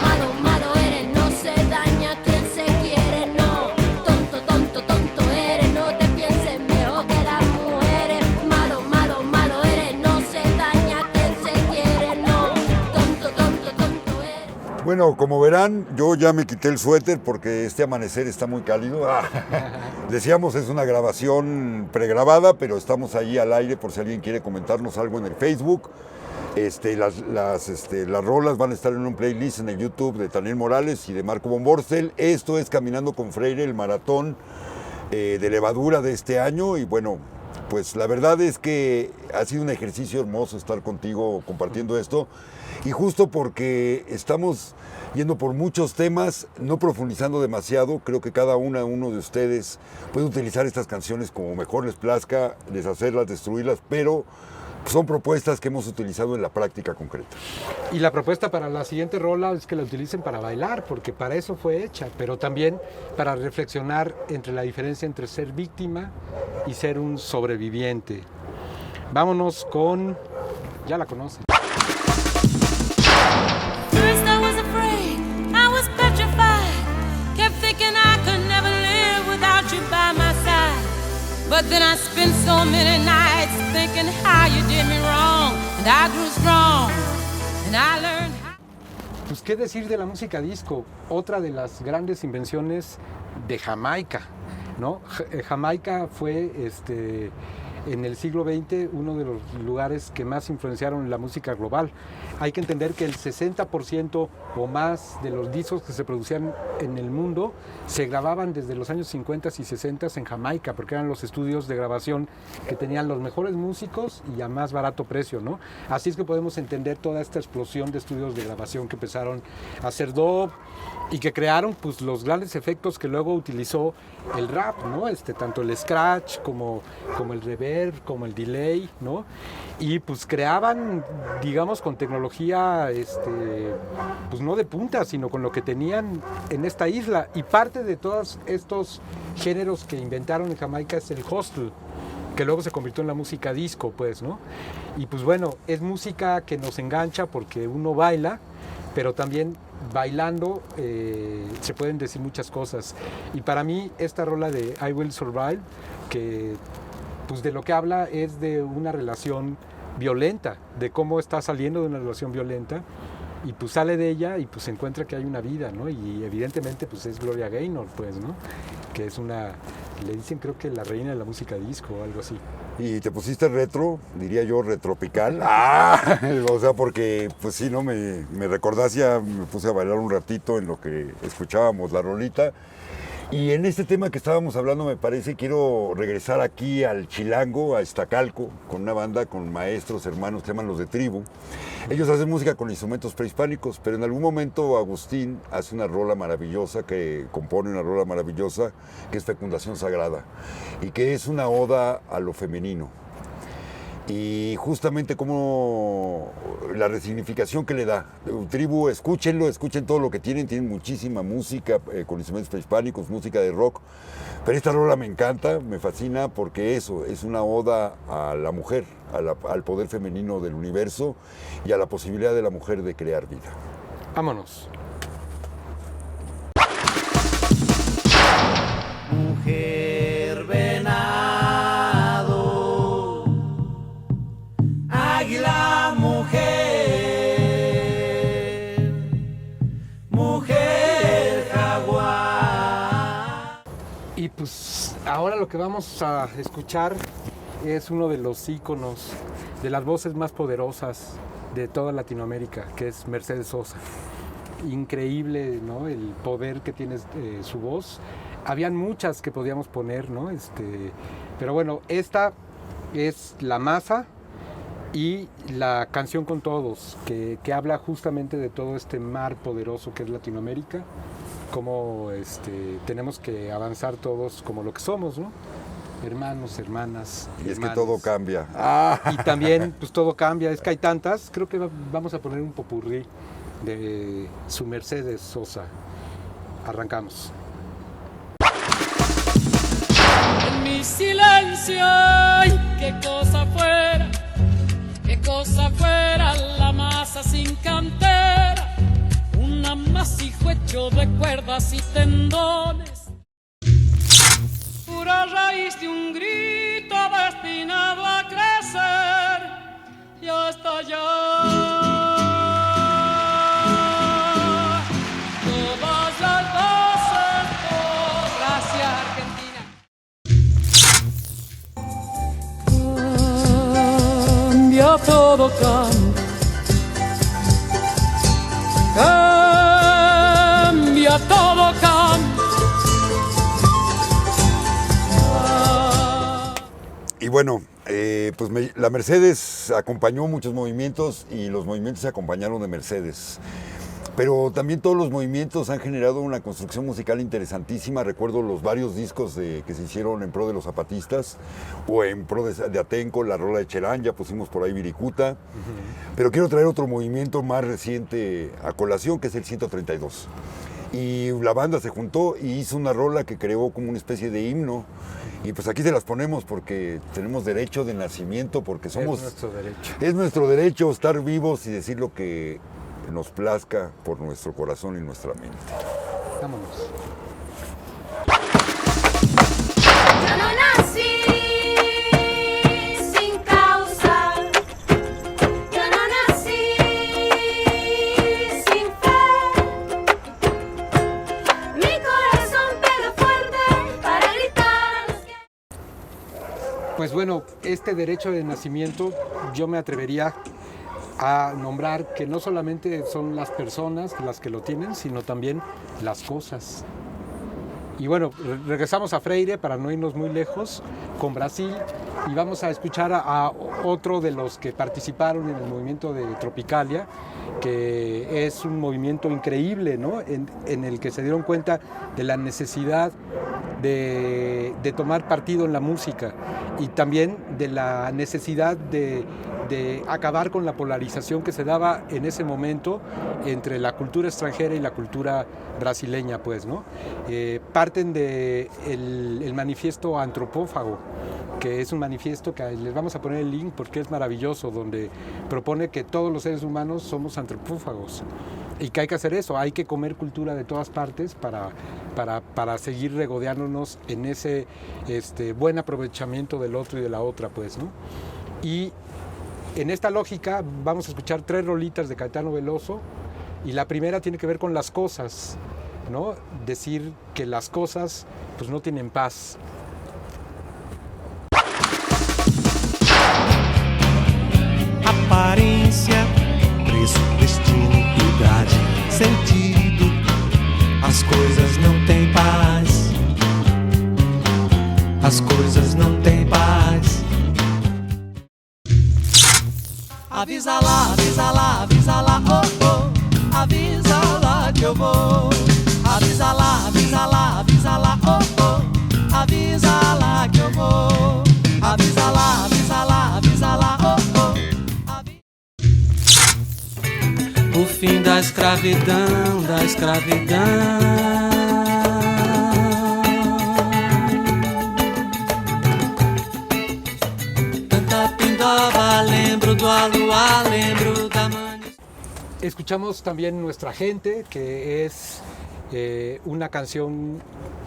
S4: Malo, malo eres, no
S1: Bueno, como verán, yo ya me quité el suéter porque este amanecer está muy cálido. Decíamos, es una grabación pregrabada, pero estamos ahí al aire por si alguien quiere comentarnos algo en el Facebook. Las rolas van a estar en un playlist en el YouTube de Daniel Morales y de Marco von Borstel. Esto es Caminando con Freire, el maratón de levadura de este año. Y bueno, pues la verdad es que ha sido un ejercicio hermoso estar contigo compartiendo esto. Y justo porque estamos yendo por muchos temas, no profundizando demasiado, creo que cada uno de ustedes puede utilizar estas canciones como mejor les plazca, deshacerlas, destruirlas, pero son propuestas que hemos utilizado en la práctica concreta.
S2: Y la propuesta para la siguiente rola es que la utilicen para bailar, porque para eso fue hecha, pero también para reflexionar entre la diferencia entre ser víctima y ser un sobreviviente. Vámonos con... ya la conocen.
S4: First I was afraid, I was petrified. Kept thinking I could never live without you by my side. But then I spent so many nights thinking how you did me wrong. And I grew strong, and I learned how...
S2: Pues qué decir de la música disco, otra de las grandes invenciones de Jamaica, ¿no? Jamaica fue en el siglo XX uno de los lugares que más influenciaron la música global. Hay que entender que el 60% o más de los discos que se producían en el mundo se grababan desde los años 50 y 60 en Jamaica, porque eran los estudios de grabación que tenían los mejores músicos y a más barato precio, ¿no? Así es que podemos entender toda esta explosión de estudios de grabación que empezaron a hacer dub y que crearon pues los grandes efectos que luego utilizó el rap, ¿no? Tanto el scratch como el reverb, como el delay, ¿no? Y pues creaban, digamos, con tecnología, pues no de punta, sino con lo que tenían en esta isla. Y parte de todos estos géneros que inventaron en Jamaica es el hustle, que luego se convirtió en la música disco, pues, ¿no? Y pues bueno, es música que nos engancha porque uno baila, pero también bailando se pueden decir muchas cosas. Y para mí esta rola de I Will Survive, que pues de lo que habla es de una relación violenta, de cómo está saliendo de una relación violenta y pues sale de ella y pues se encuentra que hay una vida, ¿no? Y evidentemente pues es Gloria Gaynor, pues, ¿no? Que es una, le dicen creo que la reina de la música disco o algo así.
S1: Y te pusiste retro, diría yo, retropical. O sea, porque pues sí, ¿no? Me recordás, ya me puse a bailar un ratito en lo que escuchábamos la rolita. Y en este tema que estábamos hablando, me parece, quiero regresar aquí al Chilango, a Iztacalco, con una banda, con maestros, hermanos, que se llaman Los de Tribu. Ellos hacen música con instrumentos prehispánicos, pero en algún momento Agustín hace una rola maravillosa, que compone una rola maravillosa, que es Fecundación Sagrada, y que es una oda a lo femenino. Y justamente como la resignificación que le da. Tribu, escúchenlo, escuchen todo lo que tienen muchísima música con instrumentos prehispánicos, música de rock, pero esta rola me encanta, me fascina porque eso, es una oda a la mujer, al poder femenino del universo y a la posibilidad de la mujer de crear vida.
S2: Vámonos.
S15: Mujer venado, águila mujer, mujer jaguar.
S2: Y pues ahora lo que vamos a escuchar es uno de los íconos, de las voces más poderosas de toda Latinoamérica, que es Mercedes Sosa. Increíble, ¿no? El poder que tiene su voz. Habían muchas que podíamos poner, ¿no? Pero bueno, esta es La Masa y La Canción con Todos, que habla justamente de todo este mar poderoso que es Latinoamérica, cómo tenemos que avanzar todos como lo que somos, ¿no? Hermanos, hermanas.
S1: Y es que todo cambia.
S2: Y también, pues todo cambia, es que hay tantas. Creo que vamos a poner un popurrí de su Mercedes Sosa. Arrancamos.
S14: En mi silencio, ay, qué cosa fuera la masa sin cantera, un amasijo hecho de cuerdas y tendones, pura raíz de un grito destinado a crecer y hasta allá.
S21: todo cambia. Cambia, todo cambia.
S1: Y bueno, pues la Mercedes acompañó muchos movimientos y los movimientos se acompañaron de Mercedes. Pero también todos los movimientos han generado una construcción musical interesantísima. Recuerdo los varios discos que se hicieron en pro de los zapatistas o en pro de Atenco, la rola de Cherán, ya pusimos por ahí Viricuta. Pero quiero traer otro movimiento más reciente a colación, que es el 132. Y la banda se juntó y hizo una rola que creó como una especie de himno. Y pues aquí se las ponemos porque tenemos derecho de nacimiento, porque somos...
S2: Es nuestro derecho.
S1: Es nuestro derecho estar vivos y decir lo que nos plazca por nuestro corazón y nuestra mente.
S2: Vámonos.
S4: Yo no nací sin causa, yo no nací sin fe. Mi corazón pega fuerte para gritar.
S2: Pues bueno, este derecho de nacimiento yo me atrevería a nombrar que no solamente son las personas las que lo tienen, sino también las cosas. Y bueno, regresamos a Freire para no irnos muy lejos, con Brasil, y vamos a escuchar a otro de los que participaron en el movimiento de Tropicalia, que es un movimiento increíble, ¿no? En el que se dieron cuenta de la necesidad de tomar partido en la música y también de la necesidad de acabar con la polarización que se daba en ese momento entre la cultura extranjera y la cultura brasileña, pues, ¿no? Parten de el manifiesto antropófago, que es un manifiesto que les vamos a poner el link porque es maravilloso, donde propone que todos los seres humanos somos antropófagos y que hay que hacer eso, hay que comer cultura de todas partes para seguir regodeándonos en ese buen aprovechamiento del otro y de la otra, pues, ¿no? Y en esta lógica vamos a escuchar 3 rolitas de Caetano Veloso y la primera tiene que ver con las cosas, ¿no? Decir que las cosas pues no tienen paz.
S22: Aparência, preço, destino, idade, sentido. As coisas não têm paz. As coisas não têm paz. Avisa lá, oh, oh. Avisa lá que eu vou. Avisa lá, oh, oh. Avisa lá que eu vou. Avisa lá, oh, oh. O fim da escravidão, da escravidão. Lembro do aluá, lembro da manhã.
S2: Escuchamos también Nuestra Gente, que es una canción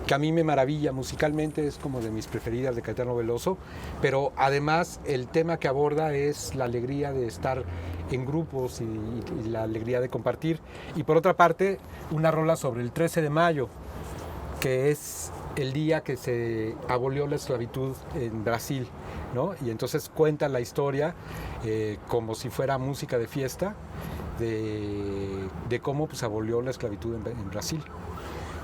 S2: que a mí me maravilla musicalmente, es como de mis preferidas de Caetano Veloso, pero además el tema que aborda es la alegría de estar en grupos y la alegría de compartir. Y por otra parte, una rola sobre el 13 de mayo, que es el día que se abolió la esclavitud en Brasil, ¿no? Y entonces cuenta la historia como si fuera música de fiesta de cómo pues abolió la esclavitud en Brasil.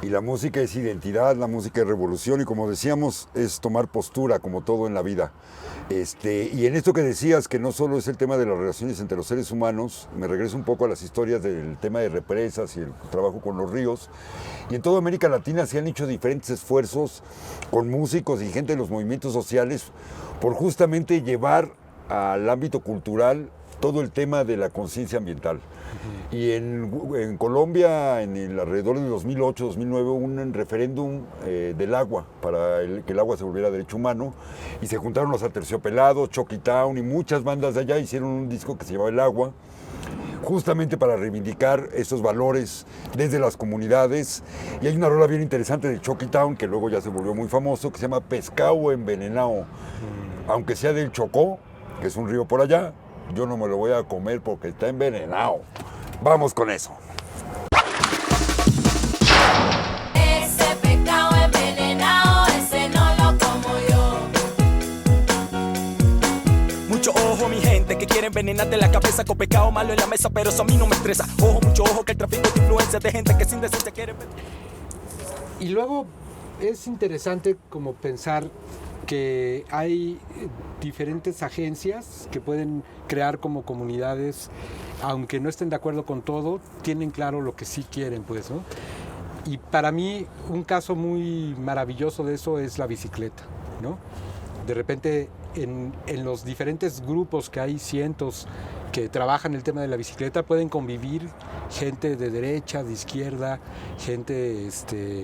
S1: Y la música es identidad, la música es revolución y como decíamos es tomar postura como todo en la vida. Y en esto que decías que no solo es el tema de las relaciones entre los seres humanos, me regreso un poco a las historias del tema de represas y el trabajo con los ríos. Y en toda América Latina se han hecho diferentes esfuerzos con músicos y gente de los movimientos sociales por justamente llevar al ámbito cultural todo el tema de la conciencia ambiental. Y en Colombia, en el alrededor de 2008-2009, hubo un referéndum del agua, para que el agua se volviera derecho humano, y se juntaron los Aterciopelados, Chucky Town y muchas bandas de allá, hicieron un disco que se llamaba El Agua, justamente para reivindicar esos valores desde las comunidades. Y hay una rola bien interesante de Chucky Town, que luego ya se volvió muy famoso, que se llama Pescado Envenenado. Aunque sea del Chocó, que es un río por allá, yo no me lo voy a comer porque está envenenado. Vamos con eso.
S4: Ese pescado envenenado, ese no lo como yo.
S23: Mucho ojo mi gente que quiere
S3: quiere envenenarte la cabeza con pecado malo en la mesa, pero eso a mí no me estresa. Ojo, mucho ojo, que el tráfico de influencias de gente que sin decencia quiere...
S2: Y luego es interesante como pensar que hay diferentes agencias que pueden crear como comunidades, aunque no estén de acuerdo con todo, tienen claro lo que sí quieren, pues, ¿no? Y para mí un caso muy maravilloso de eso es la bicicleta, ¿no? De repente en los diferentes grupos que hay cientos que trabajan el tema de la bicicleta pueden convivir gente de derecha, de izquierda, gente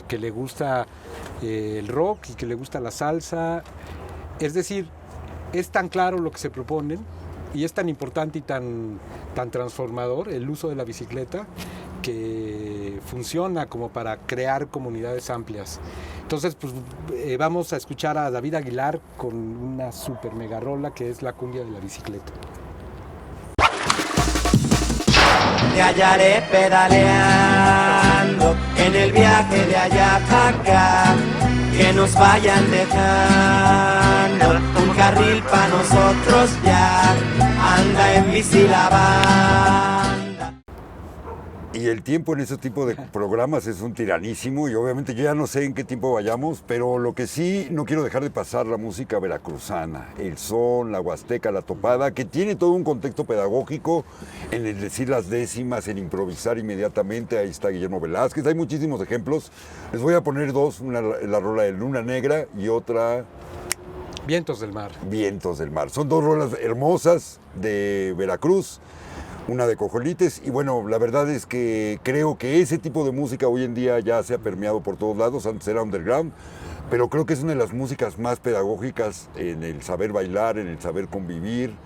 S2: que le gusta el rock y que le gusta la salsa. Es decir, es tan claro lo que se proponen y es tan importante y tan transformador el uso de la bicicleta que funciona como para crear comunidades amplias. Entonces, pues vamos a escuchar a David Aguilar con una super mega rola que es La cumbia de la bicicleta.
S6: Te hallaré pedaleando en el viaje de allá para acá, que nos vayan dejando un carril para nosotros ya, anda en bici la banda.
S1: Y el tiempo en ese tipo de programas es un tiranísimo y obviamente yo ya no sé en qué tiempo vayamos, pero lo que sí no quiero dejar de pasar la música veracruzana, el son, la huasteca, la topada, que tiene todo un contexto pedagógico en el decir las décimas, en improvisar inmediatamente. Ahí está Guillermo Velázquez, hay muchísimos ejemplos. Les voy a poner dos, una la rola de Luna Negra y otra...
S2: Vientos del Mar.
S1: Vientos del Mar. Son dos rolas hermosas de Veracruz, una de Cojolites, y bueno, la verdad es que creo que ese tipo de música hoy en día ya se ha permeado por todos lados. Antes era underground, pero creo que es una de las músicas más pedagógicas en el saber bailar, en el saber convivir,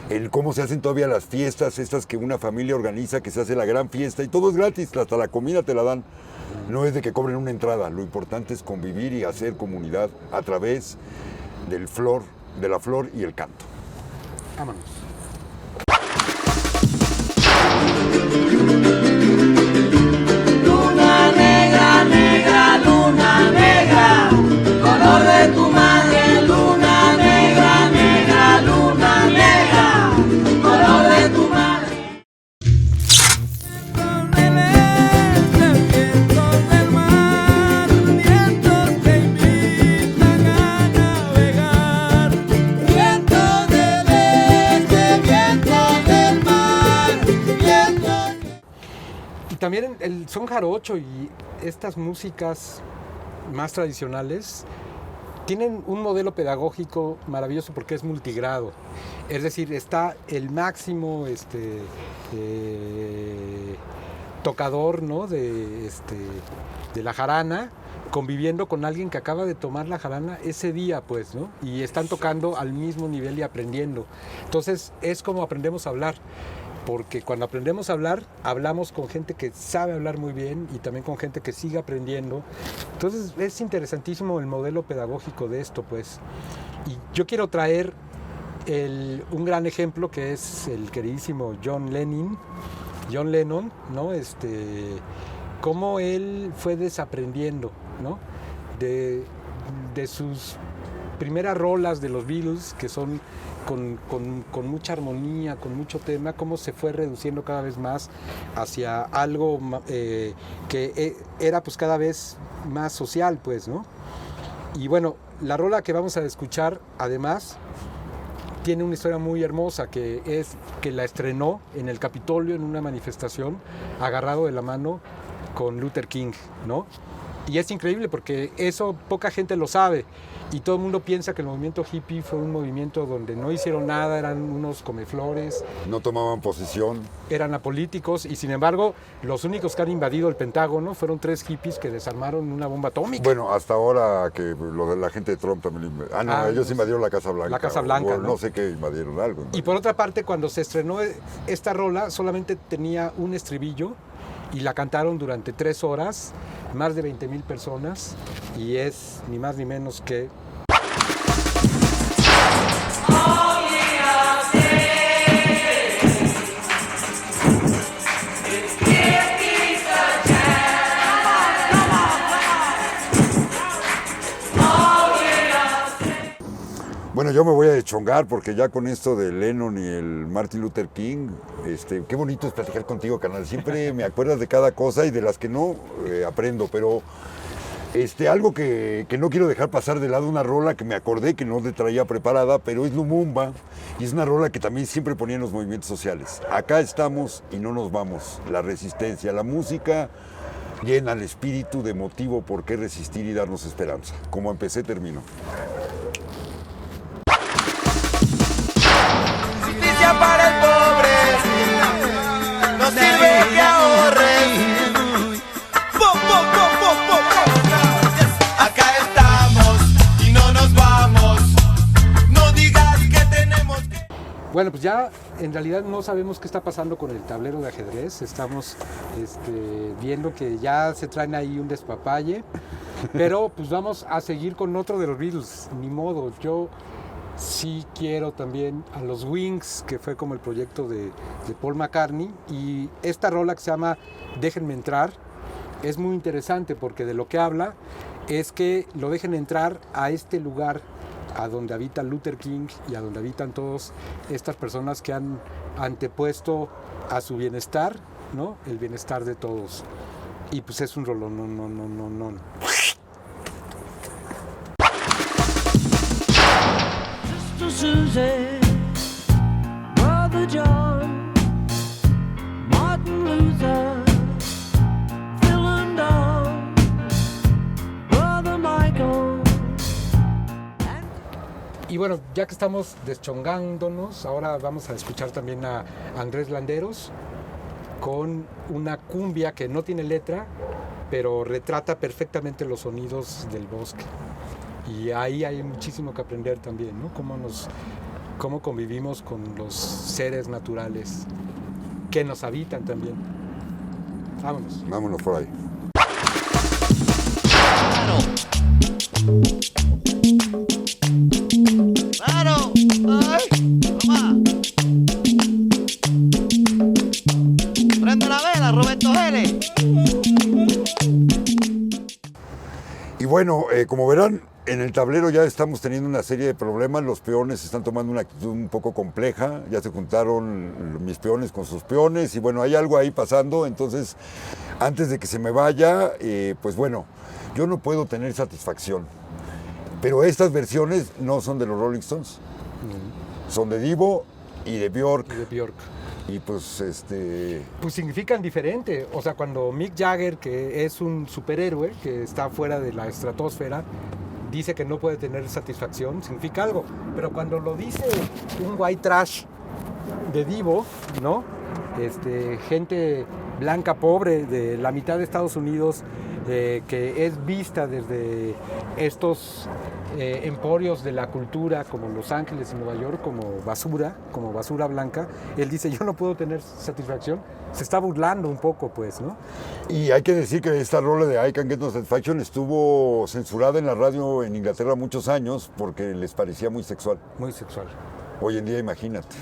S1: en cómo se hacen todavía las fiestas, estas que una familia organiza, que se hace la gran fiesta y todo es gratis, hasta la comida te la dan. No es de que cobren una entrada, lo importante es convivir y hacer comunidad a través de la flor y el canto.
S2: Vámonos.
S6: Luna negra, negra, luna negra, color de tu madre. Luna negra, negra, luna negra, color de tu madre.
S22: Vientos del mar, vientos que invitan a navegar. Vientos del este, vientos del mar, vientos.
S2: Y también el son jarocho y estas músicas más tradicionales tienen un modelo pedagógico maravilloso porque es multigrado. Es decir, está el máximo tocador, ¿no? de la jarana conviviendo con alguien que acaba de tomar la jarana ese día, pues, ¿no? Y están tocando al mismo nivel y aprendiendo. Entonces, es como aprendemos a hablar. Porque cuando aprendemos a hablar, hablamos con gente que sabe hablar muy bien y también con gente que sigue aprendiendo. Entonces es interesantísimo el modelo pedagógico de esto, pues. Y yo quiero traer un gran ejemplo que es el queridísimo John Lennon, ¿no? Cómo él fue desaprendiendo, ¿no? De sus primeras rolas de los Beatles, que son con mucha armonía, con mucho tema, cómo se fue reduciendo cada vez más hacia algo que era pues cada vez más social, pues, ¿no? Y bueno, la rola que vamos a escuchar, además, tiene una historia muy hermosa, que es que la estrenó en el Capitolio en una manifestación, agarrado de la mano con Luther King, ¿no? Y es increíble porque eso poca gente lo sabe y todo el mundo piensa que el movimiento hippie fue un movimiento donde no hicieron nada, eran unos comeflores.
S1: No tomaban posición.
S2: Eran apolíticos y sin embargo los únicos que han invadido el Pentágono fueron 3 hippies que desarmaron una bomba atómica.
S1: Bueno, hasta ahora que lo de la gente de Trump también... ellos invadieron la Casa Blanca.
S2: La Casa Blanca,
S1: ¿no? No sé qué invadieron, algo.
S2: Y por otra parte, cuando se estrenó esta rola solamente tenía un estribillo y la cantaron durante 3 horas, más de 20,000 personas, y es ni más ni menos que...
S1: Bueno, yo me voy a deschongar porque ya con esto de Lennon y el Martin Luther King, qué bonito es platicar contigo, carnal. Siempre me acuerdas de cada cosa y de las que no aprendo, pero algo que no quiero dejar pasar de lado, una rola que me acordé que no te traía preparada, pero es Lumumba y es una rola que también siempre ponía en los movimientos sociales. Acá estamos y no nos vamos. La resistencia, la música llena el espíritu de motivo por qué resistir y darnos esperanza. Como empecé, termino.
S6: Justicia para el pobre, no sirve que ahorres. Acá estamos y no nos vamos. No digas que tenemos que...
S2: Bueno, pues ya en realidad no sabemos qué está pasando con el tablero de ajedrez. Estamos viendo que ya se traen ahí un despapalle, pero pues vamos a seguir con otro de los Beatles. Ni modo, yo sí quiero también a los Wings, que fue como el proyecto de Paul McCartney, y esta rola que se llama Déjenme entrar es muy interesante porque de lo que habla es que lo dejen entrar a este lugar a donde habita Luther King y a donde habitan todas estas personas que han antepuesto a su bienestar, ¿no? El bienestar de todos. Y pues es un rolón, no.
S21: Susie, Brother John, Martin Luther, Phil and Don, Brother Michael.
S2: Y bueno, ya que estamos deschongándonos, ahora vamos a escuchar también a Andrés Landeros con una cumbia que no tiene letra, pero retrata perfectamente los sonidos del bosque. Y ahí hay muchísimo que aprender también, ¿no? Cómo convivimos con los seres naturales que nos habitan también. Vámonos.
S1: Vámonos por ahí.
S6: ¡Claro! ¡Ay! ¡Toma! ¡Prende la vela, Roberto Gele!
S1: Y bueno, como verán, en el tablero ya estamos teniendo una serie de problemas. Los peones están tomando una actitud un poco compleja. Ya se juntaron mis peones con sus peones y bueno, hay algo ahí pasando. Entonces, antes de que se me vaya, pues bueno, yo no puedo tener satisfacción. Pero estas versiones no son de los Rolling Stones. Son de Divo y de Björk. Y pues
S2: pues significan diferente. O sea, cuando Mick Jagger, que es un superhéroe que está fuera de la estratosfera, dice que no puede tener satisfacción, significa algo. Pero cuando lo dice un white trash de Divo, ¿no? Gente blanca pobre de la mitad de Estados Unidos, que es vista desde estos emporios de la cultura como Los Ángeles y Nueva York como basura blanca, él dice yo no puedo tener satisfacción, se está burlando un poco pues, ¿no?
S1: Y hay que decir que esta rola de I Can't Get No Satisfaction estuvo censurada en la radio en Inglaterra muchos años porque les parecía muy sexual.
S2: Muy sexual.
S1: Hoy en día imagínate.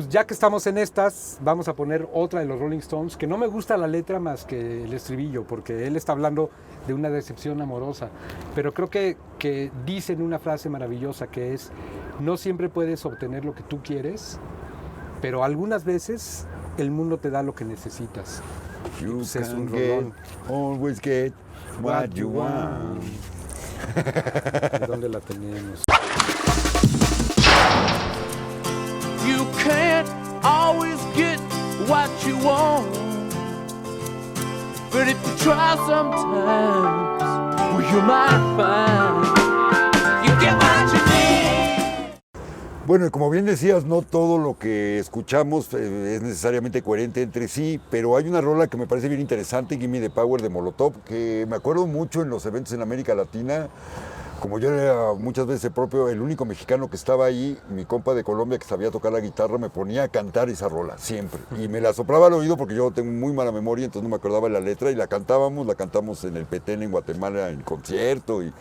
S2: Ya que estamos en estas, vamos a poner otra de los Rolling Stones, que no me gusta la letra más que el estribillo, porque él está hablando de una decepción amorosa, pero creo que dicen una frase maravillosa que es, no siempre puedes obtener lo que tú quieres, pero algunas veces el mundo te da lo que necesitas.
S1: Es un rolón. Always get what you want.
S2: ¿Dónde la tenemos?
S21: You can't always get what you want, but if you try sometimes, well, you might find you get what you need.
S1: Bueno, como bien decías, no todo lo que escuchamos es necesariamente coherente entre sí, pero hay una rola que me parece bien interesante, Gimme the Power de Molotov, que me acuerdo mucho en los eventos en América Latina. Como yo era muchas veces el único mexicano que estaba ahí, mi compa de Colombia que sabía tocar la guitarra me ponía a cantar esa rola, siempre. Y me la soplaba al oído porque yo tengo muy mala memoria, entonces no me acordaba de la letra y la cantamos en el Petén en Guatemala en concierto y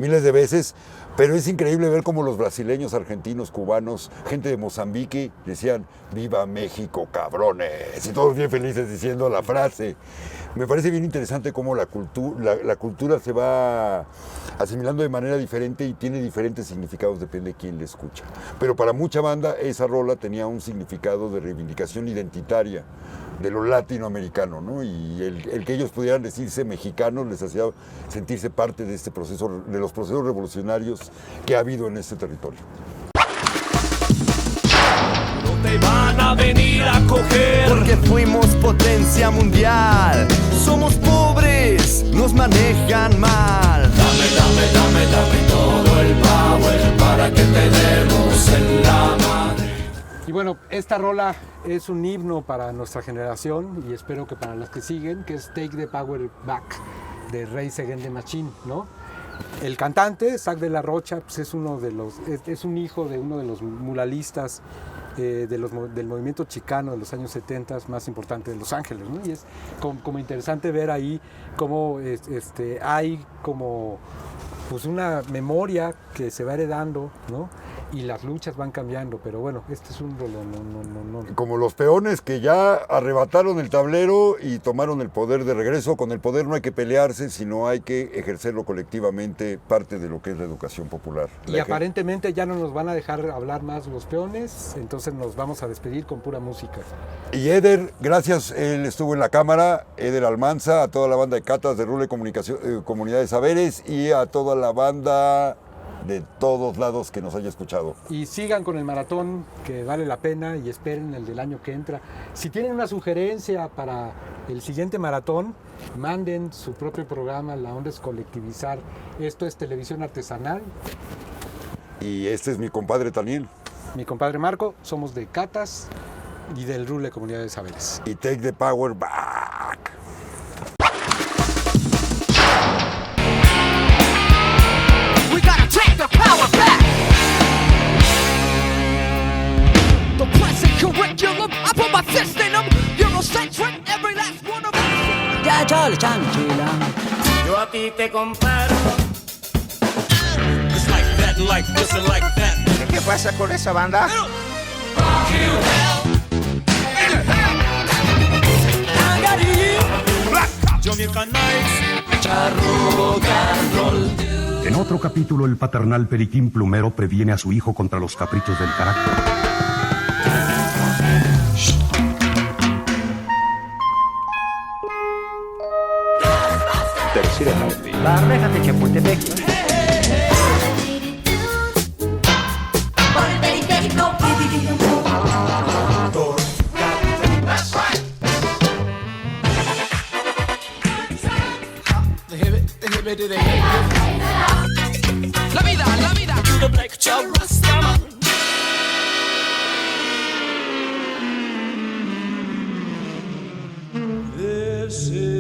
S1: miles de veces. Pero es increíble ver cómo los brasileños, argentinos, cubanos, gente de Mozambique decían ¡Viva México, cabrones! Y todos bien felices diciendo la frase. Me parece bien interesante cómo la cultura se va asimilando de manera diferente y tiene diferentes significados, depende de quién le escucha. Pero para mucha banda esa rola tenía un significado de reivindicación identitaria de lo latinoamericano, ¿no? Y el que ellos pudieran decirse mexicanos les hacía sentirse parte de este proceso, de los procesos revolucionarios que ha habido en este territorio.
S3: No te van a venir a coger
S6: porque fuimos potencia mundial. Somos pobres, nos manejan mal.
S12: Dame todo el power para que te demos en la madre.
S2: Y bueno, esta rola es un himno para nuestra generación y espero que para las que siguen, que es Take the Power Back de Rage Against the Machine, ¿no? El cantante, Zack de la Rocha, pues es un hijo de uno de los muralistas del movimiento chicano de los años 70 más importante de Los Ángeles, ¿no? Y es como interesante ver ahí cómo hay como pues una memoria que se va heredando, ¿no? Y las luchas van cambiando, pero bueno, este es un rollo, no.
S1: Como los peones que ya arrebataron el tablero y tomaron el poder de regreso. Con el poder no hay que pelearse, sino hay que ejercerlo colectivamente, parte de lo que es la educación popular.
S2: Y aparentemente ya no nos van a dejar hablar más los peones, entonces nos vamos a despedir con pura música.
S1: Y Eder, gracias, él estuvo en la cámara, Eder Almanza, a toda la banda de Catas de Rule Comunidad de Saberes y a toda la banda de todos lados que nos haya escuchado.
S2: Y sigan con el maratón, que vale la pena, y esperen el del año que entra. Si tienen una sugerencia para el siguiente maratón, manden su propio programa. La onda es colectivizar. Esto es televisión artesanal.
S1: Y este es mi compadre Taniel.
S2: Mi compadre Marco, somos de Catas y del Rule Comunidad de Saberes.
S1: Y Take the Power Back.
S5: Take the power back. The present curriculum, I put my fist in them. Eurocentric, every last one of them.
S10: Ya, chale, chanchila.
S3: Yo a ti te comparo. It's like that, like this and like that.
S23: ¿Qué pasa con esa banda?
S24: En otro capítulo, el paternal Periquín Plumero previene a su hijo contra los caprichos del carácter.
S23: Tercera parte. La reja de Chapultepec.
S5: La vida, la vida. The Black Child Rastaman.
S3: This is